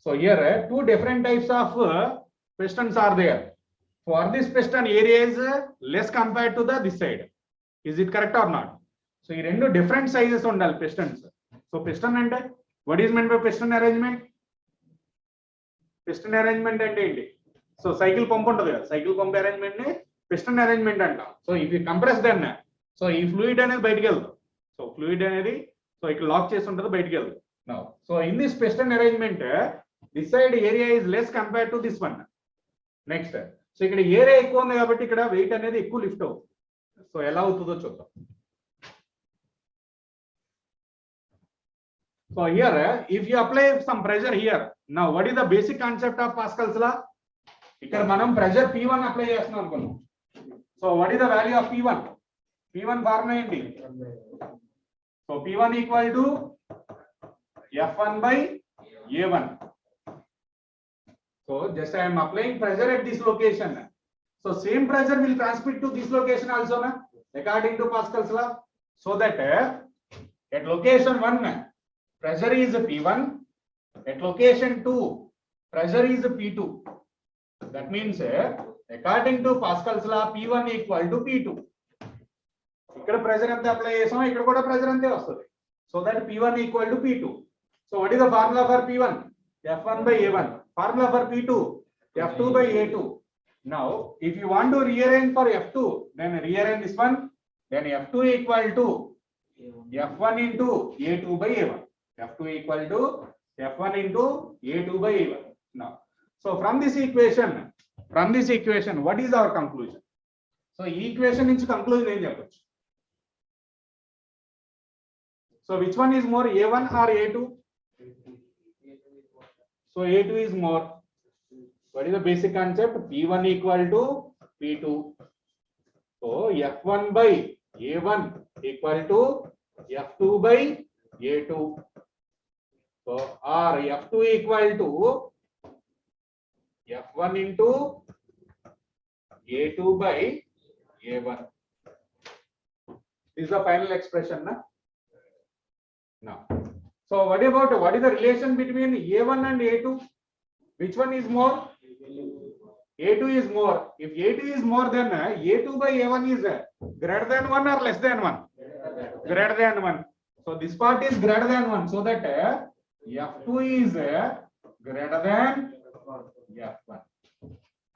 So here two different types of pistons are there. For this piston area is less compared to this side. Is it correct or not? So ఈ రెండు different sizes ఉండాలి pistons. So piston అంటే what is meant by piston arrangement? Piston arrangement అంటే ఏంటి? So cycle pump ఉంటుంది కదా, cycle pump arrangement ని piston arrangement అంటాం. So if you compress then, so ఈ ఫ్లూయిడ్ అనేది బయటికి వెళ్తుంది. సో ఫ్లూయిడ్ అనేది సో ఇక్కడ లాక్ చేసి ఉంటుంది, బయటికి వెళ్తుంది. Now so in this piston arrangement this side area is less compare to this one. Next, so ఇక్కడ ఏరియా ఎక్కువ ఉంది కాబట్టి ఇక్కడ వెయిట్ అనేది ఎక్కువ లిఫ్ట్ అవుతుంది. సో ఎలా అవుతుందో చూద్దాం. So here, if you apply some pressure here, now what is the basic concept of Pascal's law? ఇక్కడ మనం ప్రెషర్ P1 అప్లై చేస్తున్నాం అనుకున్నాం. So what is the value of P1? P1 formula ఏంటి? So P1 equal to F1 by A1. So just I am applying pressure at this location. So same pressure will transmit to this location also, na? According to Pascal's law. So that at location 1 pressure is P1, at location 2 pressure is P2. That means according to Pascal's law P1 equal to P2. ఇక్కడ pressure ఎంత apply చేసాం, ఇక్కడ కూడా pressure అంతే వస్తుంది. So that P1 equal to P2. So what is the formula for P1? F1 by A1. Formula for P2 F2 by A2. Now if you want to rearrange for F2, then rearrange this one, then F2 equal to F1 into A2 by A1. F2 equal to F1 into A2 by A1. Now so from this equation what is our conclusion? So equation నుంచి conclusion ఏం చెప్పొచ్చు? So which one is more, A1 or A2? So A2 is more. What is the basic concept? P1 equal to P2. So F1 by A1 equal to F2 by A2. So or F2 equal to F1 into A2 by A1. This is the final expression, na? Now, so what is the relation between A1 and A2? Which one is more? A2 is more. If A2 is more, then A2 by A1 is greater than 1 or less than 1? Greater than 1. So this part is greater than 1. So that F2 is greater than F1.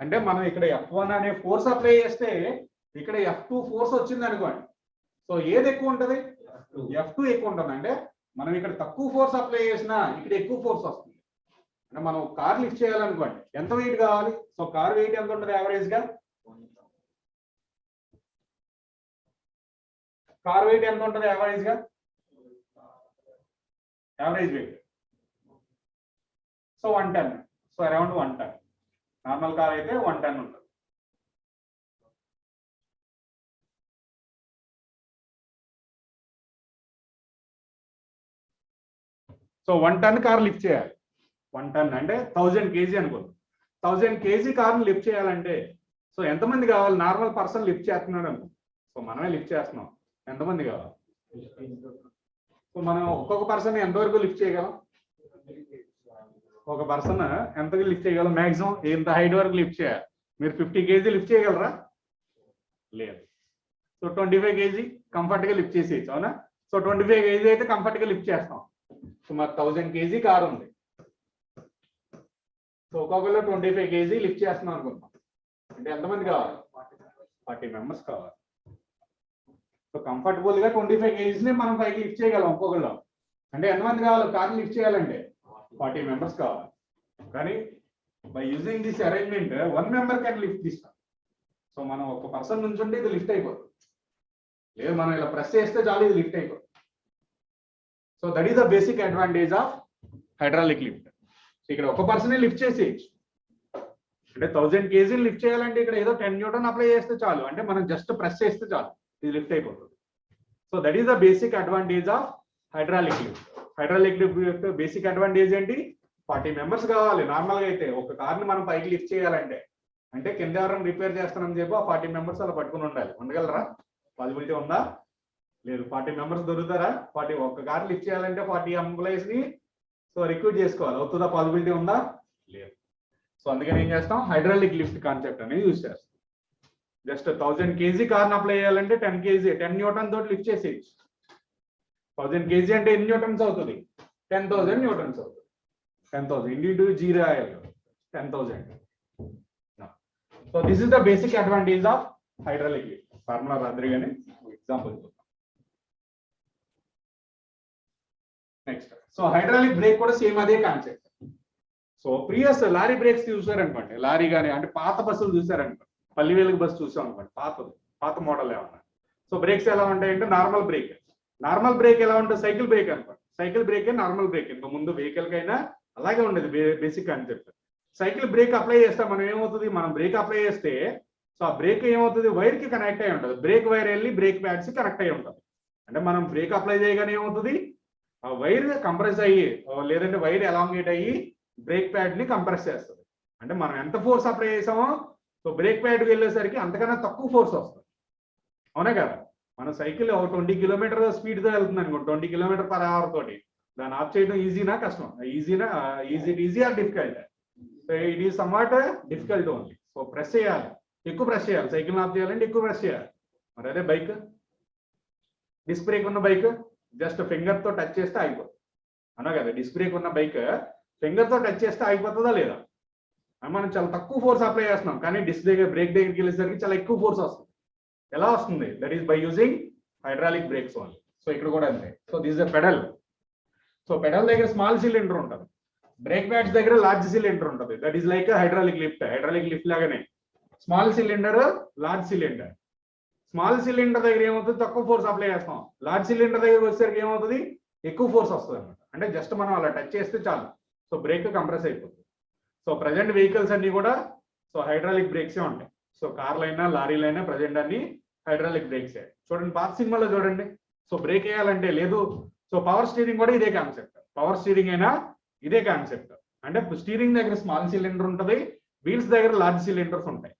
అంటే మనం ఇక్కడ F1 అనే force apply చేస్తే ఇక్కడ F2 force వచ్చింది అనుకోండి. So ఏది ఎక్కువ ఉంటది? F2 ఎక్కువ ఉంటుంది. అంటే మనం ఇక్కడ తక్కువ ఫోర్స్ అప్లై చేసినా ఇక్కడ ఎక్కువ ఫోర్స్ వస్తుంది. అంటే మనం కార్ లిఫ్ట్ చేయాలనుకోండి, ఎంత వెయిట్ కావాలి? సో కార్ వెయిట్ ఎంత ఉంటుంది యావరేజ్ గా? కార్ వెయిట్ ఎంత ఉంటుంది యావరేజ్ గా? Average wait so 1 ton. So around 1 ton. Normal car అయితే 1 ton ఉంటుంది. సో 1 ton కార్ లిఫ్ట్ చేయాలి. 1 ton అంటే 1000 kg అనుకోండి. 1000 kg కార్ని లిఫ్ట్ చేయాలంటే సో ఎంతమంది కావాలి? నార్మల్ పర్సన్ లిఫ్ట్ చేస్తున్నాడు అనుకో, సో మనమే లిఫ్ట్ చేస్తున్నాం, ఎంతమంది కావాలి? సో మనం ఒక్కొక్క పర్సన్ ఎంతవరకు లిఫ్ట్ చేయగలం? ఒక పర్సన్ ఎంతకు లిఫ్ట్ చేయగలం? మాక్సిమం ఎంత హైట్ వరకు లిఫ్ట్ చేయాలి? మీరు 50 kg లిఫ్ట్ చేయగలరా? లేదు. సో 25 kg కంఫర్ట్ గా లిఫ్ట్ చేసేయచ్చు, అవునా? సో 25 kg అయితే కంఫర్ట్ గా లిఫ్ట్ చేస్తాం. సో మరి 1000 kg కార్ ఉంది. సో ఒక్కొక్కరు 25 kg లిఫ్ట్ చేస్తున్నాం అనుకుంటాం. అంటే ఎంతమంది కావాలి? 40 members కావాలి. సో కంఫర్టబుల్ గా 25 kg ని మనం పైకి లిఫ్ట్ చేయగలం ఒక్కొక్కరు. అంటే ఎంతమంది కావాలి కార్ లిఫ్ట్ చేయాలంటే? 40 members కావాలి. కానీ by using this arrangement 1 member can lift this. So మనం ఒక పర్సన్ నుంచి ఉంటే ఇది లిఫ్ట్ అయిపోతుంది. లేదు మనం ఇలా ప్రెస్ చేస్తే చాలు ఇది లిఫ్ట్ అయిపోతుంది. So that is the basic advantage of hydraulic lift. ఇక్కడ ఒక పర్సనే లిఫ్ట్ చేసేయచ్చు. అంటే 1000 kg లిఫ్ట్ చేయాలంటే ఇక్కడ ఏదో 10 Newton అప్లై చేస్తే చాలు, అంటే మనం జస్ట్ ప్రెస్ చేస్తే చాలు ఇది లిఫ్ట్ అయిపోతుంది. So that is the basic advantage of hydraulic lift. Hydraulic lift యొక్క బేసిక్ అడ్వాంటేజ్ ఏంటి? 40 members కావాలి. నార్మల్గా అయితే ఒక కార్ని మనం పైకి లిఫ్ట్ చేయాలంటే, అంటే కింద ఎవరైనా రిపేర్ చేస్తానని చెప్పి ఆ 40 members అలా పట్టుకుని ఉండాలి. ఉండగలరా? పాసిబిలిటీ ఉందా? లేదు. 40 members దొరుకుతారా? ఒక కార్ లిఫ్ట్ చేయాలంటే 40 employees ని సో రిక్రూట్ చేసుకోవాలి. అవుతుందా? పాసిబిలిటీ ఉందా? లేదు. సో అందుకని ఏం చేస్తాం? హైడ్రాలిక్ లిఫ్ట్ కాన్సెప్ట్ అనేది యూజ్ చేస్తాం. జస్ట్ 1000 kg కార్ని అప్లై చేయాలంటే 10 Newton తోటి లిఫ్ట్ చేసేయచ్చు. 1000 kg అంటే ఎన్ని న్యూటన్స్ అవుతుంది? 10,000 Newtons అవుతుంది. 10,000 into 0 10,000. So this is the basic advantage of hydraulic lift. Formula రాద్రిగానే example. Next so hydraulic brake కూడా సేమ్ అదే concept. So previous lorry brakes చూసారనుకోండి, లారీ కానీ అంటే పాత బస్సులు చూసారనుకోండి, పల్లివేలుగు బస్సు చూసాం అనుకోండి, పాత మోడల్ ఏమన్నా. సో బ్రేక్స్ ఎలా ఉంటాయంటే నార్మల్ బ్రేక్. నార్మల్ బ్రేక్ ఎలా ఉంటుంది? సైకిల్ బ్రేక్ అనుకోండి. Cycle break normal break. ఇంత ముందు వెహికల్ కైనా అలాగే ఉండేది basic concept. Cycle break apply చేస్తే మనం ఏమవుతుంది? మనం బ్రేక్ అప్లై చేస్తే సో ఆ బ్రేక్ ఏమవుతుంది? వైర్ కి కనెక్ట్ అయి ఉంటుంది. బ్రేక్ వైర్ వెళ్ళి బ్రేక్ ప్యాడ్స్ కనెక్ట్ అయి ఉంటుంది. అంటే మనం బ్రేక్ అప్లై చేయగానే ఏమవుతుంది? ఆ వైర్ కంప్రెస్ అయ్యి లేదంటే వైర్ ఎలాంగేట్ అయ్యి బ్రేక్ ప్యాడ్ ని కంప్రెస్ చేస్తుంది. అంటే మనం ఎంత ఫోర్స్ అప్లై చేసామో సో బ్రేక్ ప్యాడ్కి వెళ్ళేసరికి అంతకన్నా తక్కువ ఫోర్స్ వస్తుంది. అవునా కదా? మన సైకిల్ 20 కిలోమీటర్ స్పీడ్తో వెళ్తుంది అనుకో, 20 km/h తోటి, దాన్ని ఆఫ్ చేయడం ఈజీనా కష్టం? Easy or difficult? So it is somewhat difficult only. So press చేయాలి, ఎక్కువ ప్రెస్ చేయాలి. సైకిల్ ఆఫ్ చేయాలంటే ఎక్కువ ప్రెస్ చేయాలి. మరి అదే బైక్, డిస్క్ బ్రేక్ ఉన్న బైక్ జస్ట్ ఫింగర్ తో టచ్ చేస్తే ఆగిపోతుంది. అన్నా కదా? డిస్క్ బ్రేక్ ఉన్న బైక్ ఫింగర్ తో టచ్ చేస్తే ఆగిపోతుందా లేదా? మనం చాలా తక్కువ ఫోర్స్ అప్లై చేస్తున్నాం, కానీ డిస్క్ దగ్గర బ్రేక్ దగ్గరికి వెళ్ళేసరికి చాలా ఎక్కువ ఫోర్స్ వస్తుంది. ఎలా వస్తుంది? That is by using hydraulic brakes only. So ఇక్కడ కూడా అంతే. So this the pedal. So pedal దగ్గర స్మాల్ సిలిండర్ ఉంటుంది, బ్రేక్ ప్యాడ్స్ దగ్గర లార్జ్ సిలిండర్ ఉంటుంది. That is like hydraulic lift. Hydraulic lift లాగానే small cylinder, large cylinder. Small cylinder దగ్గర ఏమవుతుంది? తక్కువ ఫోర్స్ అప్లై చేస్తాం. లార్జ్ సిలిండర్ దగ్గర వచ్చేసరికి ఏమవుతుంది? ఎక్కువ ఫోర్స్ వస్తుంది అనమాట. అంటే జస్ట్ మనం అలా టచ్ చేస్తే చాలు, సో బ్రేక్ కంప్రెస్ అయిపోతుంది. సో ప్రజెంట్ వెహికల్స్ అన్ని కూడా సో హైడ్రాలిక్ బ్రేక్సే ఉంటాయి. సో కార్లైనా లారీలైనా ప్రజెంట్ అన్ని హైడ్రాలిక్ బ్రేక్సే. చూడండి పాత సినిమాలో చూడండి, సో బ్రేక్ వేయాలంటే లేదు. సో పవర్ స్టీరింగ్ కూడా ఇదే కాన్సెప్ట్. పవర్ స్టీరింగ్ అయినా ఇదే కాన్సెప్ట్. అంటే స్టీరింగ్ దగ్గర స్మాల్ సిలిండర్ ఉంటుంది, వీల్స్ దగ్గర లార్జ్ సిలిండర్స్ ఉంటాయి.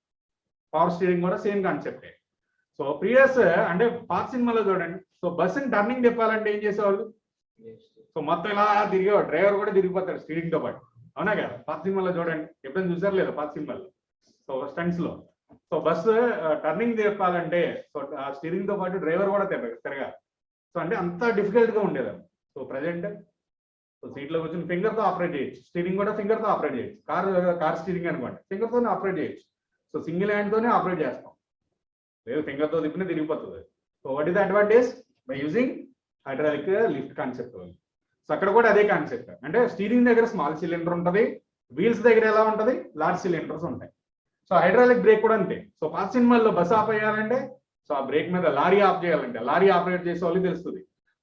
పవర్ స్టీరింగ్ కూడా సేమ్ కాన్సెప్టే. సో ప్రీవియస్ అంటే పాత సినిమాలో చూడండి, సో బస్సుని టర్నింగ్ తిప్పాలంటే ఏం చేసేవాళ్ళు? సో మొత్తం ఇలా తిరిగేవాడు, డ్రైవర్ కూడా తిరిగిపోతాడు స్టీరింగ్ తో పాటు. అవునా కదా? పాత సినిమాలో చూడండి, ఎప్పుడైనా చూసారు లేదా పాత సినిమాలో? సో స్టంట్స్ లో సో బస్సు టర్నింగ్ తిప్పాలంటే సో స్టీరింగ్ తో పాటు డ్రైవర్ కూడా తిరగాలి. సో అంటే అంత డిఫికల్ట్ గా ఉండేది. సో ప్రజెంట్ సో సీట్ లో కూర్చొని ఫింగర్ తో ఆపరేట్ చేయొచ్చు. స్టీరింగ్ కూడా ఫింగర్ తో ఆపరేట్ చేయొచ్చు. కార్ స్టీరింగ్ అనుకోండి, ఫింగర్ తోనే ఆపరేట్ చేయొచ్చు. సో సింగిల్ హ్యాండ్ తోనే ఆపరేట్ చేస్తాం, లేదు ఫింగర్ తో తిప్పినా తిరిగిపోతుంది. So what is the advantage? By using hydraulic lift concept. So అక్కడ కూడా అదే కాన్సెప్ట్. అంటే స్టీరింగ్ దగ్గర స్మాల్ సిలిండర్ ఉంటుంది, వీల్స్ దగ్గర ఎలా ఉంటుంది? లార్జ్ సిలిండర్స్ ఉంటాయి. సో హైడ్రాలిక్ బ్రేక్ కూడా అంతే. సో పాత సినిమాల్లో బస్సు ఆఫ్ అయ్యాలంటే సో ఆ బ్రేక్ మీద లారీ ఆఫ్ చేయాలంటే లారీ ఆపరేట్ చేసే వాళ్ళకి తెలుస్తుంది.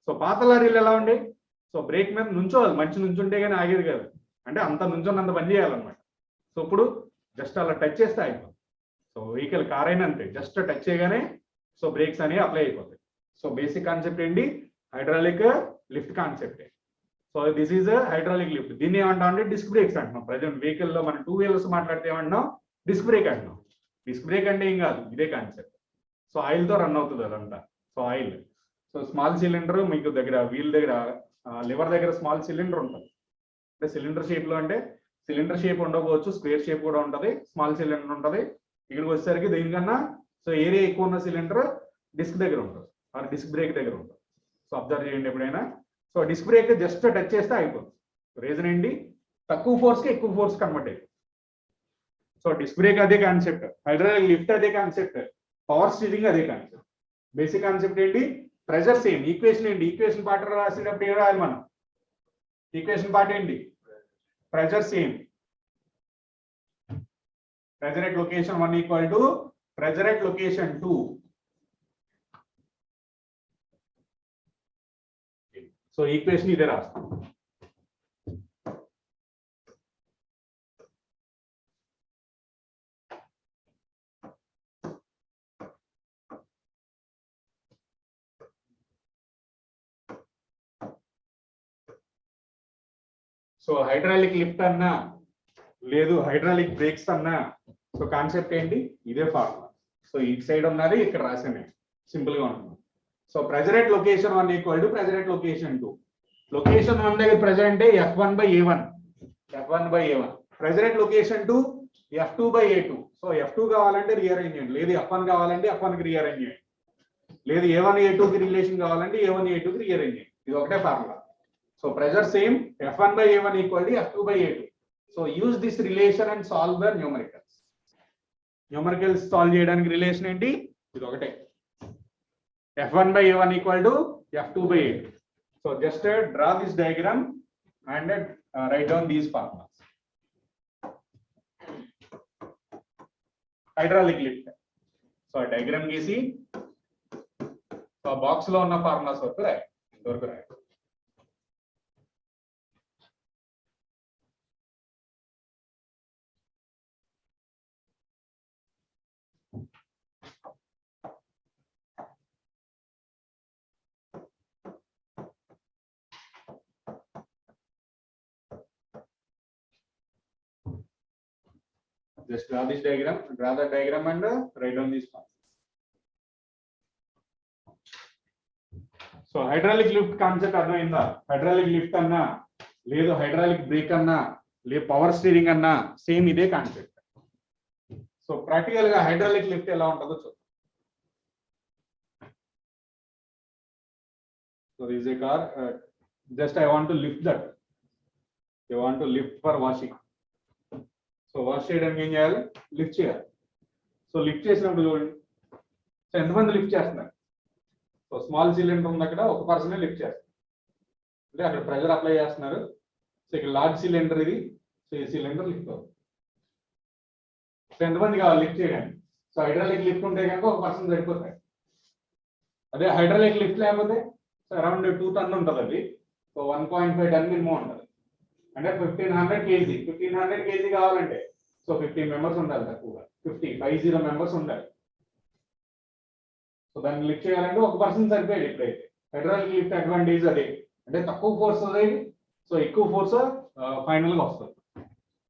సో పాత లారీలు ఎలా ఉండే? సో బ్రేక్ మీద నుంచోవాలి, మంచి నుంచుంటే కానీ ఆగేది కాదు. అంటే అంత నుంచొని పని చేయాలన్నమాట. సో ఇప్పుడు జస్ట్ అలా టచ్ చేస్తే అయిపోతుంది. సో వెహికల్ కార్ అయినా అంతే, జస్ట్ టచ్ చేయగానే సో బ్రేక్స్ అనేవి అప్లై అయిపోతాయి. సో బేసిక్ కాన్సెప్ట్ ఏంటి? Hydraulic lift concept. So this is hydraulic lift. దీన్ని ఏమంటాం అంటే డిస్క్ బ్రేక్స్ అంటున్నాం. ప్రజెంట్ వెహికల్ లో మనం 2 వీలర్స్ మాట్లాడితే ఏమంటున్నాం? డిస్క్ బ్రేక్ అంటున్నాం. డిస్క్ బ్రేక్ అంటే ఏం కాదు, ఇదే కాన్సెప్ట్. సో ఆయిల్ తో రన్ అవుతుంది అదంతా. So oil, so small cylinder మీకు దగ్గర వీల్ దగ్గర లివర్ దగ్గర స్మాల్ సిలిండర్ ఉంటుంది. అంటే సిలిండర్ షేప్ లో, అంటే సిలిండర్ షేప్ ఉండకపోవచ్చు, స్క్వేర్ షేప్ కూడా ఉంటుంది, స్మాల్ సిలిండర్ ఉంటుంది. ఇక్కడికి వచ్చేసరికి దీనికన్నా సో ఏరియా ఎక్కువ ఉన్న సిలిండర్ డిస్క్ దగ్గర ఉంటుంది, ఆ డిస్క్ బ్రేక్ దగ్గర ఉంటుంది. సో అబ్జర్వ్ చేయండి ఎప్పుడైనా. So disc brake just touch చేస్తే అయిపోతుంది. రీజన్ ఏంటి? తక్కువ ఫోర్స్ కి ఎక్కువ ఫోర్స్ కన్వర్ట్ అయిపోతుంది. సో డిస్క్ బ్రేక్ అదే కాన్సెప్ట్, హైడ్రాలిక్ లిఫ్ట్ అదే కాన్సెప్ట్, పవర్ స్టీరింగ్ అదే కాన్సెప్ట్. బేసిక్ కాన్సెప్ట్ ఏంటి? Pressure same. ఈక్వేషన్ ఏంటి? ఈక్వేషన్ పార్ట్ రాసేటప్పుడు ఏం రాయాలి మనం? ఈక్వేషన్ పార్ట్ ఏంటి? Pressure same. Pressure at location 1 equal to pressure at location 2. So equation ఇదే రాస్తాం. సో హైడ్రాలిక్ లిఫ్ట్ అన్నా లేదు హైడ్రాలిక్ బ్రేక్స్ అన్నా సో కాన్సెప్ట్ ఏంటి? ఇదే ఫార్ములా. సో ఈ సైడ్ ఉన్నది ఇక్కడ రాసాను, సింపుల్ గా ఉంటుంది. So pressure at location 1 equal to pressure at location 2. Location 1 దగ్గర ప్రెజర్ అంటే F1/A1, F1/A1. Pressure at location 2 F2/A2. So F2 కావాలంటే రీఅరేంజ్ చేయండి, లేదు F1 కావాలంటే F1 కి రీఅరేంజ్ చేయండి, లేదు A1/A2 కి రిలేషన్ కావాలంటే A1/A2 కి రీఅరేంజ్ చేయండి. ఇది ఒకటే formula. So pressure same, F1/A1 equal to F2/A2. So use this relation and solve the numericals. Numericals solve చేయడానికి రిలేషన్ ఏంటి? ఇది ఒకటే, F1/A1 equal to F2/A2. So just draw this diagram and right down these formulas. Hydraulic lift. So diagram గీసి so box లో ఉన్న formulas వరకు రాయి, ఇంతవరకు రాయి. Just draw this diagram, draw the diagram and write down these parts. So hydraulic lift concept అర్థమైందా? hydraulic lift అన్నా లేదు hydraulic brake అన్నా లేదు పవర్ స్టీరింగ్ అన్నా సేమ్ ఇదే కాన్సెప్ట్. సో ప్రాక్టికల్ గా హైడ్రాలిక్ లిఫ్ట్ ఎలా ఉంటుందో చూద్దాం. So this A car, just I want to lift that. I want to lift for washing. So wash చేయడానికి ఏం చేయాలి? లిఫ్ట్ చేయాలి. సో లిఫ్ట్ చేసినప్పుడు చూడండి, సో ఎంతమంది లిఫ్ట్ చేస్తున్నారు? సో స్మాల్ సిలిండర్ ఉంది, అక్కడ ఒక పర్సనే లిఫ్ట్ చేస్తారు, అంటే అక్కడ ప్రెషర్ అప్లై చేస్తున్నారు. సో ఇక్కడ లార్జ్ సిలిండర్ ఇది, సో ఈ సిలిండర్ లిఫ్ట్ అవుతుంది. సో ఎంతమంది కావాలి లిఫ్ట్ చేయడానికి? సో హైడ్రాలిక్ లిఫ్ట్ ఉంటే కనుక ఒక పర్సన్ సరిపోతాయి. అదే హైడ్రాలిక్ లిఫ్ట్ లేకపోతే సో అరౌండ్ 2 టన్ ఉంటుంది అది. సో 1.5 టన్ మినిమం ఉంటుంది, అంటే 1500 kg. 1500 kg కావాలంటే సో 15 మెంబర్స్ ఉండాలి, తక్కువగా 50 మెంబర్స్ ఉండాలి. సో దాన్ని లిఫ్ట్ చేయాలంటే ఒక పర్సన్ సరిపోయాడు. ఇప్పుడైతే హైడ్రాలిక్ లిఫ్ట్ అడ్వాంటేజ్ అదే, అంటే తక్కువ ఫోర్స్ అది, సో ఎక్కువ ఫోర్స్ ఫైనల్ గా వస్తుంది.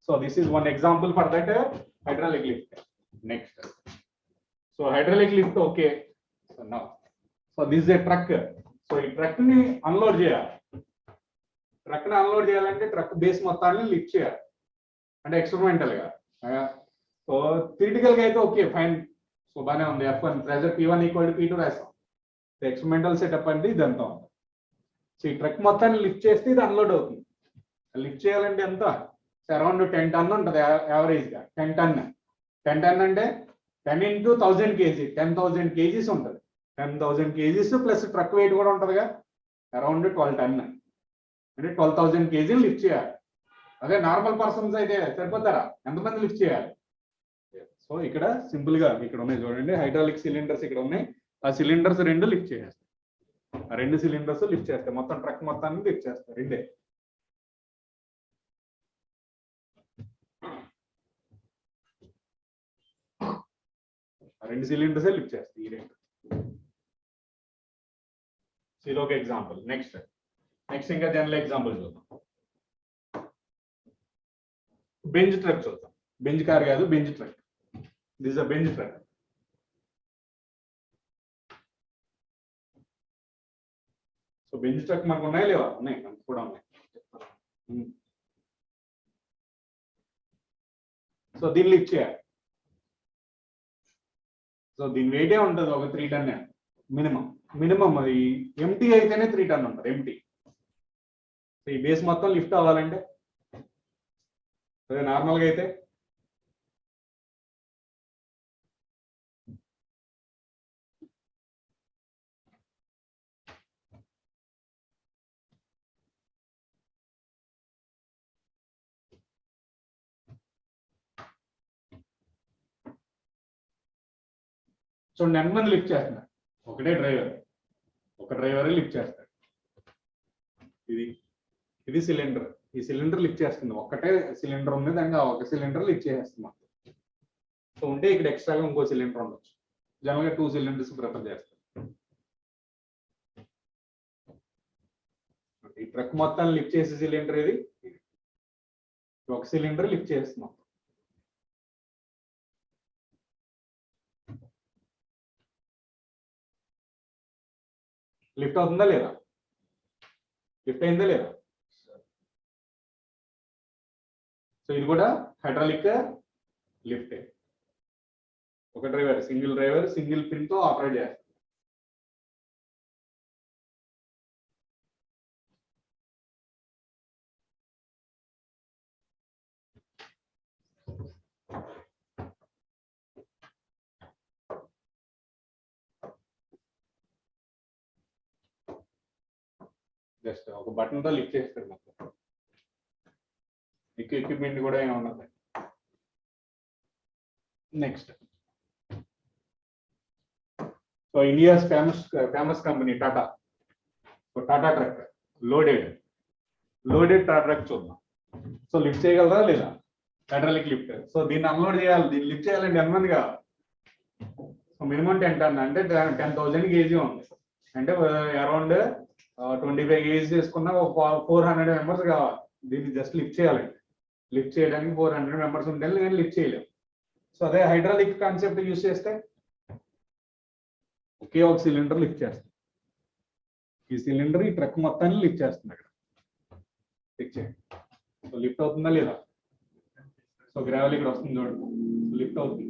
So this is one example for that hydraulic lift. Next, so hydraulic lift okay. So this A truck. So ఈ ట్రక్ ని అన్లోడ్ చేయాలి. ట్రక్ ని అన్లోడ్ చేయాలంటే ట్రక్ బేస్ మొత్తాన్ని లిఫ్ట్ చేయాలి, అంటే ఎక్స్పెరిమెంటల్ గా. సో థియరిటికల్ గా అయితే ఓకే ఫైన్, సో బాగానే ఉంది. F1 ప్రెజర్ P1 = P2 రాస్తాం. ఎక్స్పెరిమెంటల్ సెటప్ అంటే ఇదంతా ఉంది. సో ఈ ట్రక్ మొత్తాన్ని లిఫ్ట్ చేస్తే ఇది అన్లోడ్ అవుతుంది. లిఫ్ట్ చేయాలంటే ఎంత? అరౌండ్ 10 టన్ ఉంటుంది యావరేజ్ గా. 10 టన్ అంటే 10 × 1000 kg, 10,000 kgs ఉంటుంది. 10,000 kgs ప్లస్ ట్రక్ వెయిట్ కూడా ఉంటుందిగా, అరౌండ్ 12 టన్, అంటే 12,000 kg లిఫ్ట్ చేయాలి. అదే నార్మల్ పర్సన్స్ అయితే సరిపోతారా? ఎంతమంది లిఫ్ట్ చేయాలి? సో ఇక్కడ సింపుల్ గా ఇక్కడ ఉన్నాయి చూడండి, హైడ్రాలిక్ సిలిండర్స్ ఇక్కడ ఉన్నాయి. ఆ సిలిండర్స్ 2 లిఫ్ట్ చేసేస్తాయి. ఆ 2 సిలిండర్స్ లిఫ్ట్ చేస్తాయి, మొత్తం ట్రక్ మొత్తాన్ని లిఫ్ట్ చేస్తాయి, 2. ఆ 2 సిలిండర్స్ లిఫ్ట్ చేస్తాయి ఈ 2. ఇది ఒక ఎగ్జాంపుల్. నెక్స్ట్ ఇంకా జనరల్ ఎగ్జాంపుల్ చూద్దాం. బెంజ్ ట్రక్ చూద్దాం. బెంజ్ కార్ కాదు, Benz truck. This a Benz truck. So Benz truck మనకు ఉన్నాయా లేవా? ఉన్నాయి, మనకు కూడా ఉన్నాయి. సో దీన్ని లిఫ్ట్ చేయాలి. సో దీని వెయిటే ఉంటుంది ఒక 3 టన్ మినిమం. అది ఎంటీ అయితేనే 3 టన్ ఉంటుంది, ఎంటీ. సో ఈ బేస్ మొత్తం లిఫ్ట్ అవ్వాలంటే, అదే నార్మల్గా అయితే చూడండి ఎంతమంది లిఫ్ట్ చేస్తున్నారు? ఒకటే డ్రైవర్, ఒక డ్రైవరే లిఫ్ట్ చేస్తాడు. ఇది సిలిండర్. ఈ సిలిండర్ లిఫ్ట్ చేస్తుంది. ఒక్కటే సిలిండర్ ఉంది, దానికి ఒక సిలిండర్ లిఫ్ట్ చేసేస్తుంది. సో ఉంటే ఇక్కడ ఎక్స్ట్రాగా ఇంకో సిలిండర్ ఉండొచ్చు. జనరల్గా 2 సిలిండర్స్ ప్రిఫర్ చేస్తారు. ఈ ట్రక్ మొత్తాన్ని లిఫ్ట్ చేసే సిలిండర్ ఇది. ఒక సిలిండర్ లిఫ్ట్ చేస్తున్నాం. లిఫ్ట్ అవుతుందా లేదా? లిఫ్ట్ అయిందా లేదా? సో ఇది కూడా హైడ్రాలిక్ లిఫ్ట్. ఒక డ్రైవర్, సింగిల్ పిన్ తో ఆపరేట్ చేస్తారు. జస్ట్ ఒక బటన్ తో లిఫ్ట్ చేస్తారు మొత్తం. ఎక్విప్మెంట్ కూడా ఏమి ఉండదు. Next, so India's famous company Tata. So Tata truck loaded truck చూద్దాం. సో లిఫ్ట్ చేయగలరా లేదా? Hydraulic lift. సో దీన్ని అన్లోడ్ చేయాలి. దీన్ని లిఫ్ట్ చేయాలంటే ఎంతమంది కావాలి? సో మినిమం 10 టన్, అంటే 10,000 kg ఉంది, అంటే అరౌండ్ 25 kg చేసుకున్న 400 మెంబర్స్ కావాలి. దీన్ని జస్ట్ లిఫ్ట్ చేయాలండి. లిఫ్ట్ చేయడానికి 400 మెంబర్స్ ఉంటే కానీ లిఫ్ట్ చేయలేము. సో అదే హైడ్రాలిక్ కాన్సెప్ట్ యూస్ చేస్తే ఒకే ఒక సిలిండర్ లిఫ్ట్ చేస్తుంది. ఈ సిలిండర్ ఈ ట్రక్ మొత్తాన్ని లిఫ్ట్ చేస్తుంది. అక్కడ చెక్ చేయండి. సో లిఫ్ట్ అవుతుందా లేదా? సో గ్రావెల్ ఇక్కడ వస్తుంది చూడండి, లిఫ్ట్ అవుతుంది.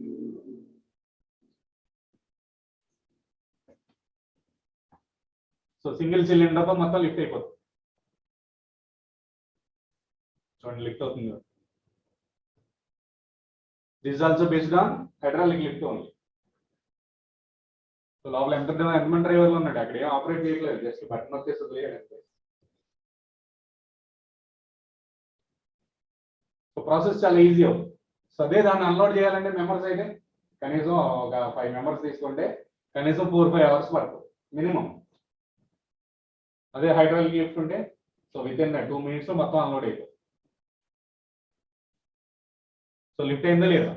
సో సింగిల్ సిలిండర్ తో మొత్తం లిఫ్ట్ అయిపోతుంది. చూడండి లిఫ్ట్ అవుతుంది. This also based on hydraulic lift only. So లోపల ఎంతమంది డ్రైవర్లు ఉన్నాడు, అక్కడ ఏం ఆపరేట్ చేయట్లేదు, జస్ట్ బటన్ వచ్చేస్తుంది లేదంటే. సో ప్రాసెస్ చాలా ఈజీ అవుతుంది. సో అదే దాన్ని అన్లోడ్ చేయాలంటే మెంబర్స్ అయితే కనీసం ఒక 5 మెంబర్స్ తీసుకుంటే కనీసం 4-5 అవర్స్ పడుతుంది మినిమం. అదే హైడ్రాలిక్ లిఫ్ట్ ఉంటే సో విత్ ఇన్ 2 minutes మొత్తం అన్లోడ్ అయిపోతుంది. సో లిఫ్ట్ అయిందా లేదా?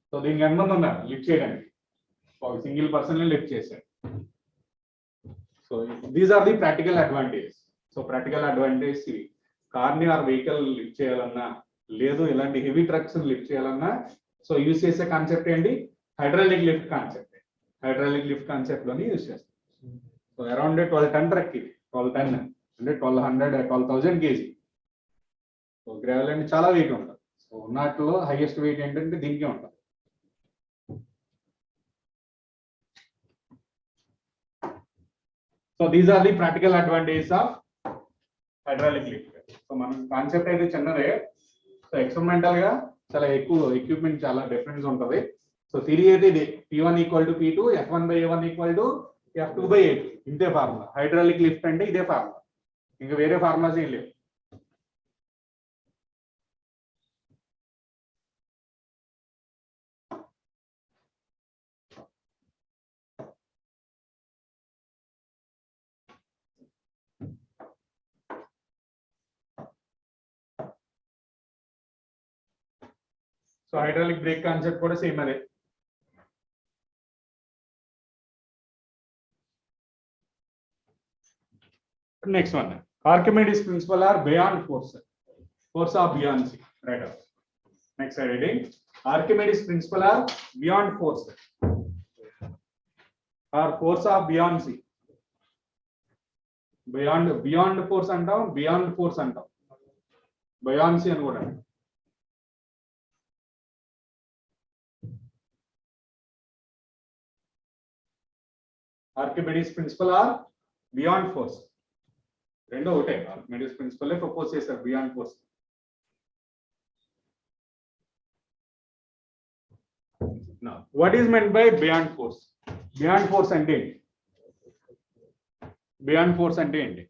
సో దీనికి ఎంతమంది ఉన్నారు లిఫ్ట్ చేయడానికి? ఒక సింగిల్ పర్సన్ లిఫ్ట్ చేశారు. So these are the practical advantage. So practical advantage ఇవి. కార్ని ఆర్ వెహికల్ లిఫ్ట్ చేయాలన్నా, లేదు ఇలాంటి హెవీ ట్రక్స్ లిఫ్ట్ చేయాలన్నా సో యూజ్ చేసే కాన్సెప్ట్ ఏంటి? Hydraulic lift concept. Hydraulic lift concept లోని యూజ్ చేస్తాం. సో అరౌండ్ 12 ton ట్రక్ ఇది, 12 ton అంటే 12,000 kg. సో గ్రావెల్ అంటే చాలా వెయిట్ ఉంటుంది. సో ఉన్నట్లో హైయెస్ట్ వెయిట్ ఏంటంటే దీనికే ఉంటుంది. So these are the practical advantages of hydraulic lift. So మన కాన్సెప్ట్ అయితే చిన్నదే. సో ఎక్స్పెరిమెంటల్ గా చాలా ఎక్కువ ఎక్విప్మెంట్, చాలా డిఫరెన్స్ ఉంటుంది. సో థియరీ అయితే ఇది P1 = P2, F1/A1 = F2/A2. ఇంతే ఫార్ములా. హైడ్రాలిక్ లిఫ్ట్ అంటే ఇదే ఫార్ములా, ఇంకా వేరే ఫార్ములాస్ ఏం లేవు. సో హైడ్రాలిక్ బ్రేక్ కాన్సెప్ట్ కూడా సేమ్ అదే. Next one, Archimedes principle are beyond force. Force are beyond C. Right off. Next slide reading. Archimedes principle are beyond force. Or force are beyond C. Beyond force antam, beyond force antam. Beyond C అనుకోండి. Archimedes principle are beyond force. రెండో ఒకటే. Archimedes principal propose చేశారు beyond force. What is meant by beyond force? Buoyant force అంటే ఏంటి? Beyond force అంటే ఏంటి?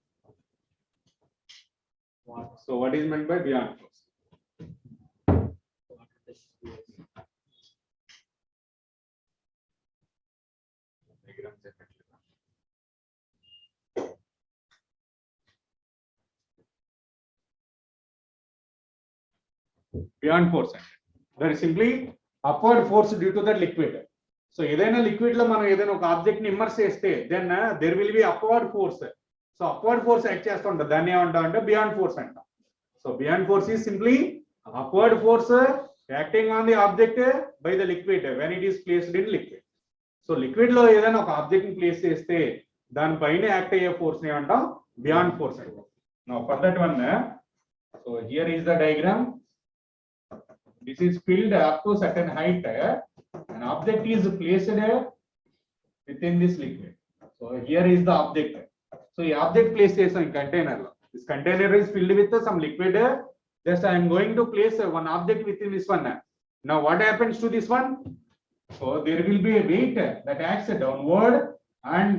So what is meant by beyond force? Beyond force అంటే that is simply upward force due to the liquid. So ఏదైనా liquid లో మనం ఏదైనా ఒక ఆబ్జెక్ట్ ని ఇమ్మర్స్ చేస్తే then there will be upward force. So upward force act చేస్తూ ఉంటుంది, దాన్ని ఏమంటాం అంటే బియాండ్ ఫోర్స్ అంటాం. So buoyant force is simply upward force acting on the object by the liquid when it is placed in liquid. So liquid లో ఏదైనా ఒక object ని ప్లేస్ చేస్తే దానిపైన యాక్ట్ అయ్యే ఫోర్స్ ని ఏమంటాం? బియాండ్ ఫోర్స్ అంటాం. Now for that one, so here is the diagram. This is filled up to certain height. An object is placed within this liquid. So here is the object. So the object placed in container. This container is filled with some liquid. Just I am going to place one object within this one. Now what happens to this one? So there will be a weight that acts downward, and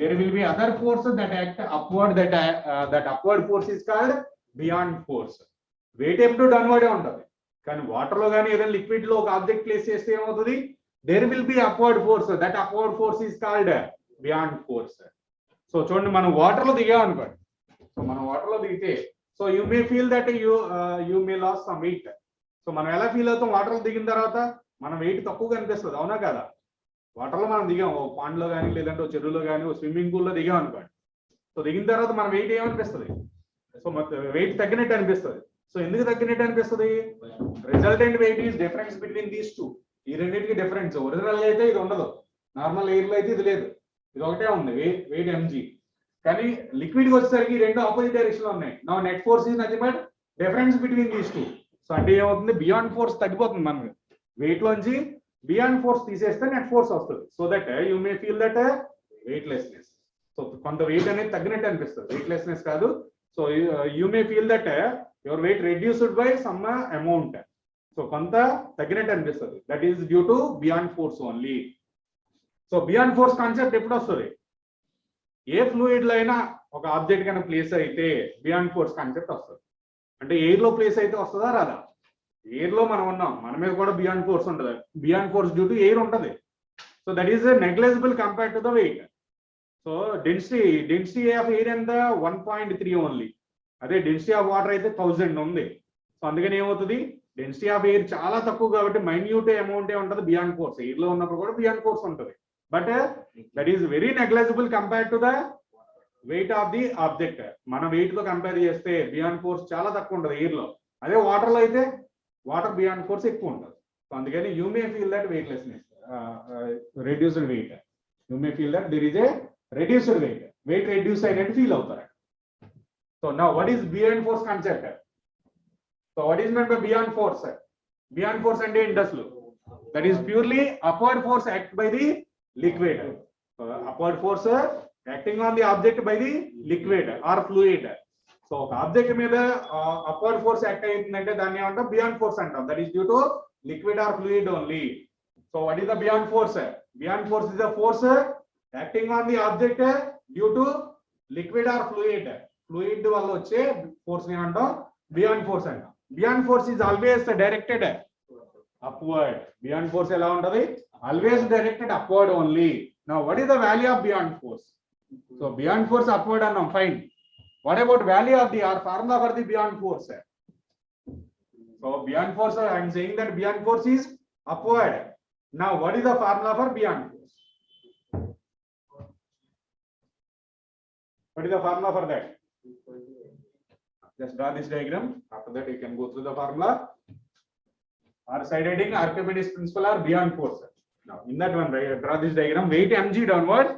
there will be other forces that act upward. That upward force is called beyond force. Weight ఎప్పుడు downward ఉంటుంది, కానీ water లో కానీ ఏదైనా liquid లో ఒక object place చేస్తే ఏమవుతుంది? There will be upward force. That upward force is called buoyant force. So చూడండి, మనం వాటర్ లో దిగామనుకోండి. సో మనం వాటర్ లో దిగితే so you may feel that you may lose some weight. So మనం ఎలా ఫీల్ అవుతాం? వాటర్ లో దిగిన తర్వాత మన వెయిట్ తక్కువ కనిపిస్తుంది, అవునా కదా? వాటర్ లో మనం దిగాం, ఓ పాండ్ లో కానీ లేదంటే ఓ చెరువులో కానీ ఓ స్విమ్మింగ్ పూల్ లో దిగాం అనుకోండి. సో దిగిన తర్వాత మన వెయిట్ ఏమనిపిస్తుంది? సో వెయిట్ తగ్గినట్టు అనిపిస్తుంది. సో ఎందుకు తగ్గినట్టు అనిపిస్తుంది? Resultant weight is difference between these two. ఈ రెండింటికి డిఫరెన్స్. ఒరిజినల్ అయితే ఇది ఉండదు, నార్మల్ ఎయిర్ లో అయితే ఇది లేదు, ఇది ఒకటే ఉంది వెయిట్ mg. కానీ లిక్విడ్ వచ్చేసరికి రెండు ఆపోజిట్ డైరెక్షన్ లో ఉన్నాయి. నా net force is nothing but difference between these two. So అంటే ఏమవుతుంది, బియాండ్ ఫోర్స్ తగ్గిపోతుంది మనకి. వెయిట్ లోంచి బియాండ్ ఫోర్స్ తీసేస్తే నెట్ ఫోర్స్ వస్తుంది. So that you may feel that weightlessness. So కొంత వెయిట్ అనేది తగ్గినట్టు అనిపిస్తుంది, వెయిట్లెస్నెస్ కాదు. So you may feel that your weight reduced by some amount. So కొంత తగ్గినట్టు అనిపిస్తుంది. That is due to buoyant force only. So buoyant force concept ఎప్పుడు వస్తుంది? ఏ ఫ్లూయిడ్ లో అయినా ఒక ఆబ్జెక్ట్ కన్నా ప్లేస్ అయితే బియాండ్ ఫోర్స్ కాన్సెప్ట్ వస్తుంది. అంటే ఎయిర్ లో ప్లేస్ అయితే వస్తుందా రాదా? ఎయిర్ లో మనం ఉన్నాం, మన మీద కూడా బియాండ్ ఫోర్స్ ఉంటుంది. Buoyant force due to air ఉంటుంది. So that is negligible compare to the weight. So density of air ఎంత? 1.3 ఓన్లీ. అదే డెన్సిటీ ఆఫ్ వాటర్ అయితే 1000 ఉంది. సో అందుకని ఏమవుతుంది, డెన్సిటీ ఆఫ్ ఎయిర్ చాలా తక్కువ కాబట్టి మైన్యూట్ అమౌంట్ ఉంటుంది బియాండ్ ఫోర్స్. ఎయిర్ లో ఉన్నప్పుడు కూడా బియాండ్ ఫోర్స్ ఉంటుంది. But that is very negligible compare to the weight of the object. మన వెయిట్ లో కంపేర్ చేస్తే బియాండ్ ఫోర్స్ చాలా తక్కువ ఉంటుంది ఎయిర్ లో. అదే వాటర్ లో అయితే వాటర్ బియాండ్ ఫోర్స్ ఎక్కువ ఉంటుంది. సో అందుకని you may feel that weightlessness, reduced weight. You may feel that there is a reduced weight. Weight reduce అయినట్టు ఫీల్ అవుతారు. So now what is buoyant force concept? So what is meant by buoyant force? Buoyant force అంటే ఏంటి అసలు? That is purely upward force act by the liquid. Upward force acting on the object by the liquid or fluid. So object మీద upward force act అయ్యిందంటే దాన్ని ఏమంటాం? Beyond force అంటాం. That is due to liquid or fluid only. So what is the beyond force? Beyond force is the force acting on the object due to liquid or fluid. Fluid వల్ల వచ్చే force ని ఏమంటాం? Beyond force అంటాం. Beyond force is always directed upward. Beyond force ఎలా ఉంటది? Always directed upward only. Now what is the value of beyond force? So beyond force upward and fine. What about value of the or formula for the beyond force? So beyond force, I am saying that beyond force is upward. Now what is the formula for beyond force? What is the formula for that? Just draw this diagram. After that you can go through the formula. Or side heading Archimedes principle or beyond force. Now in that one, right, draw this diagram. Weight mg downwards,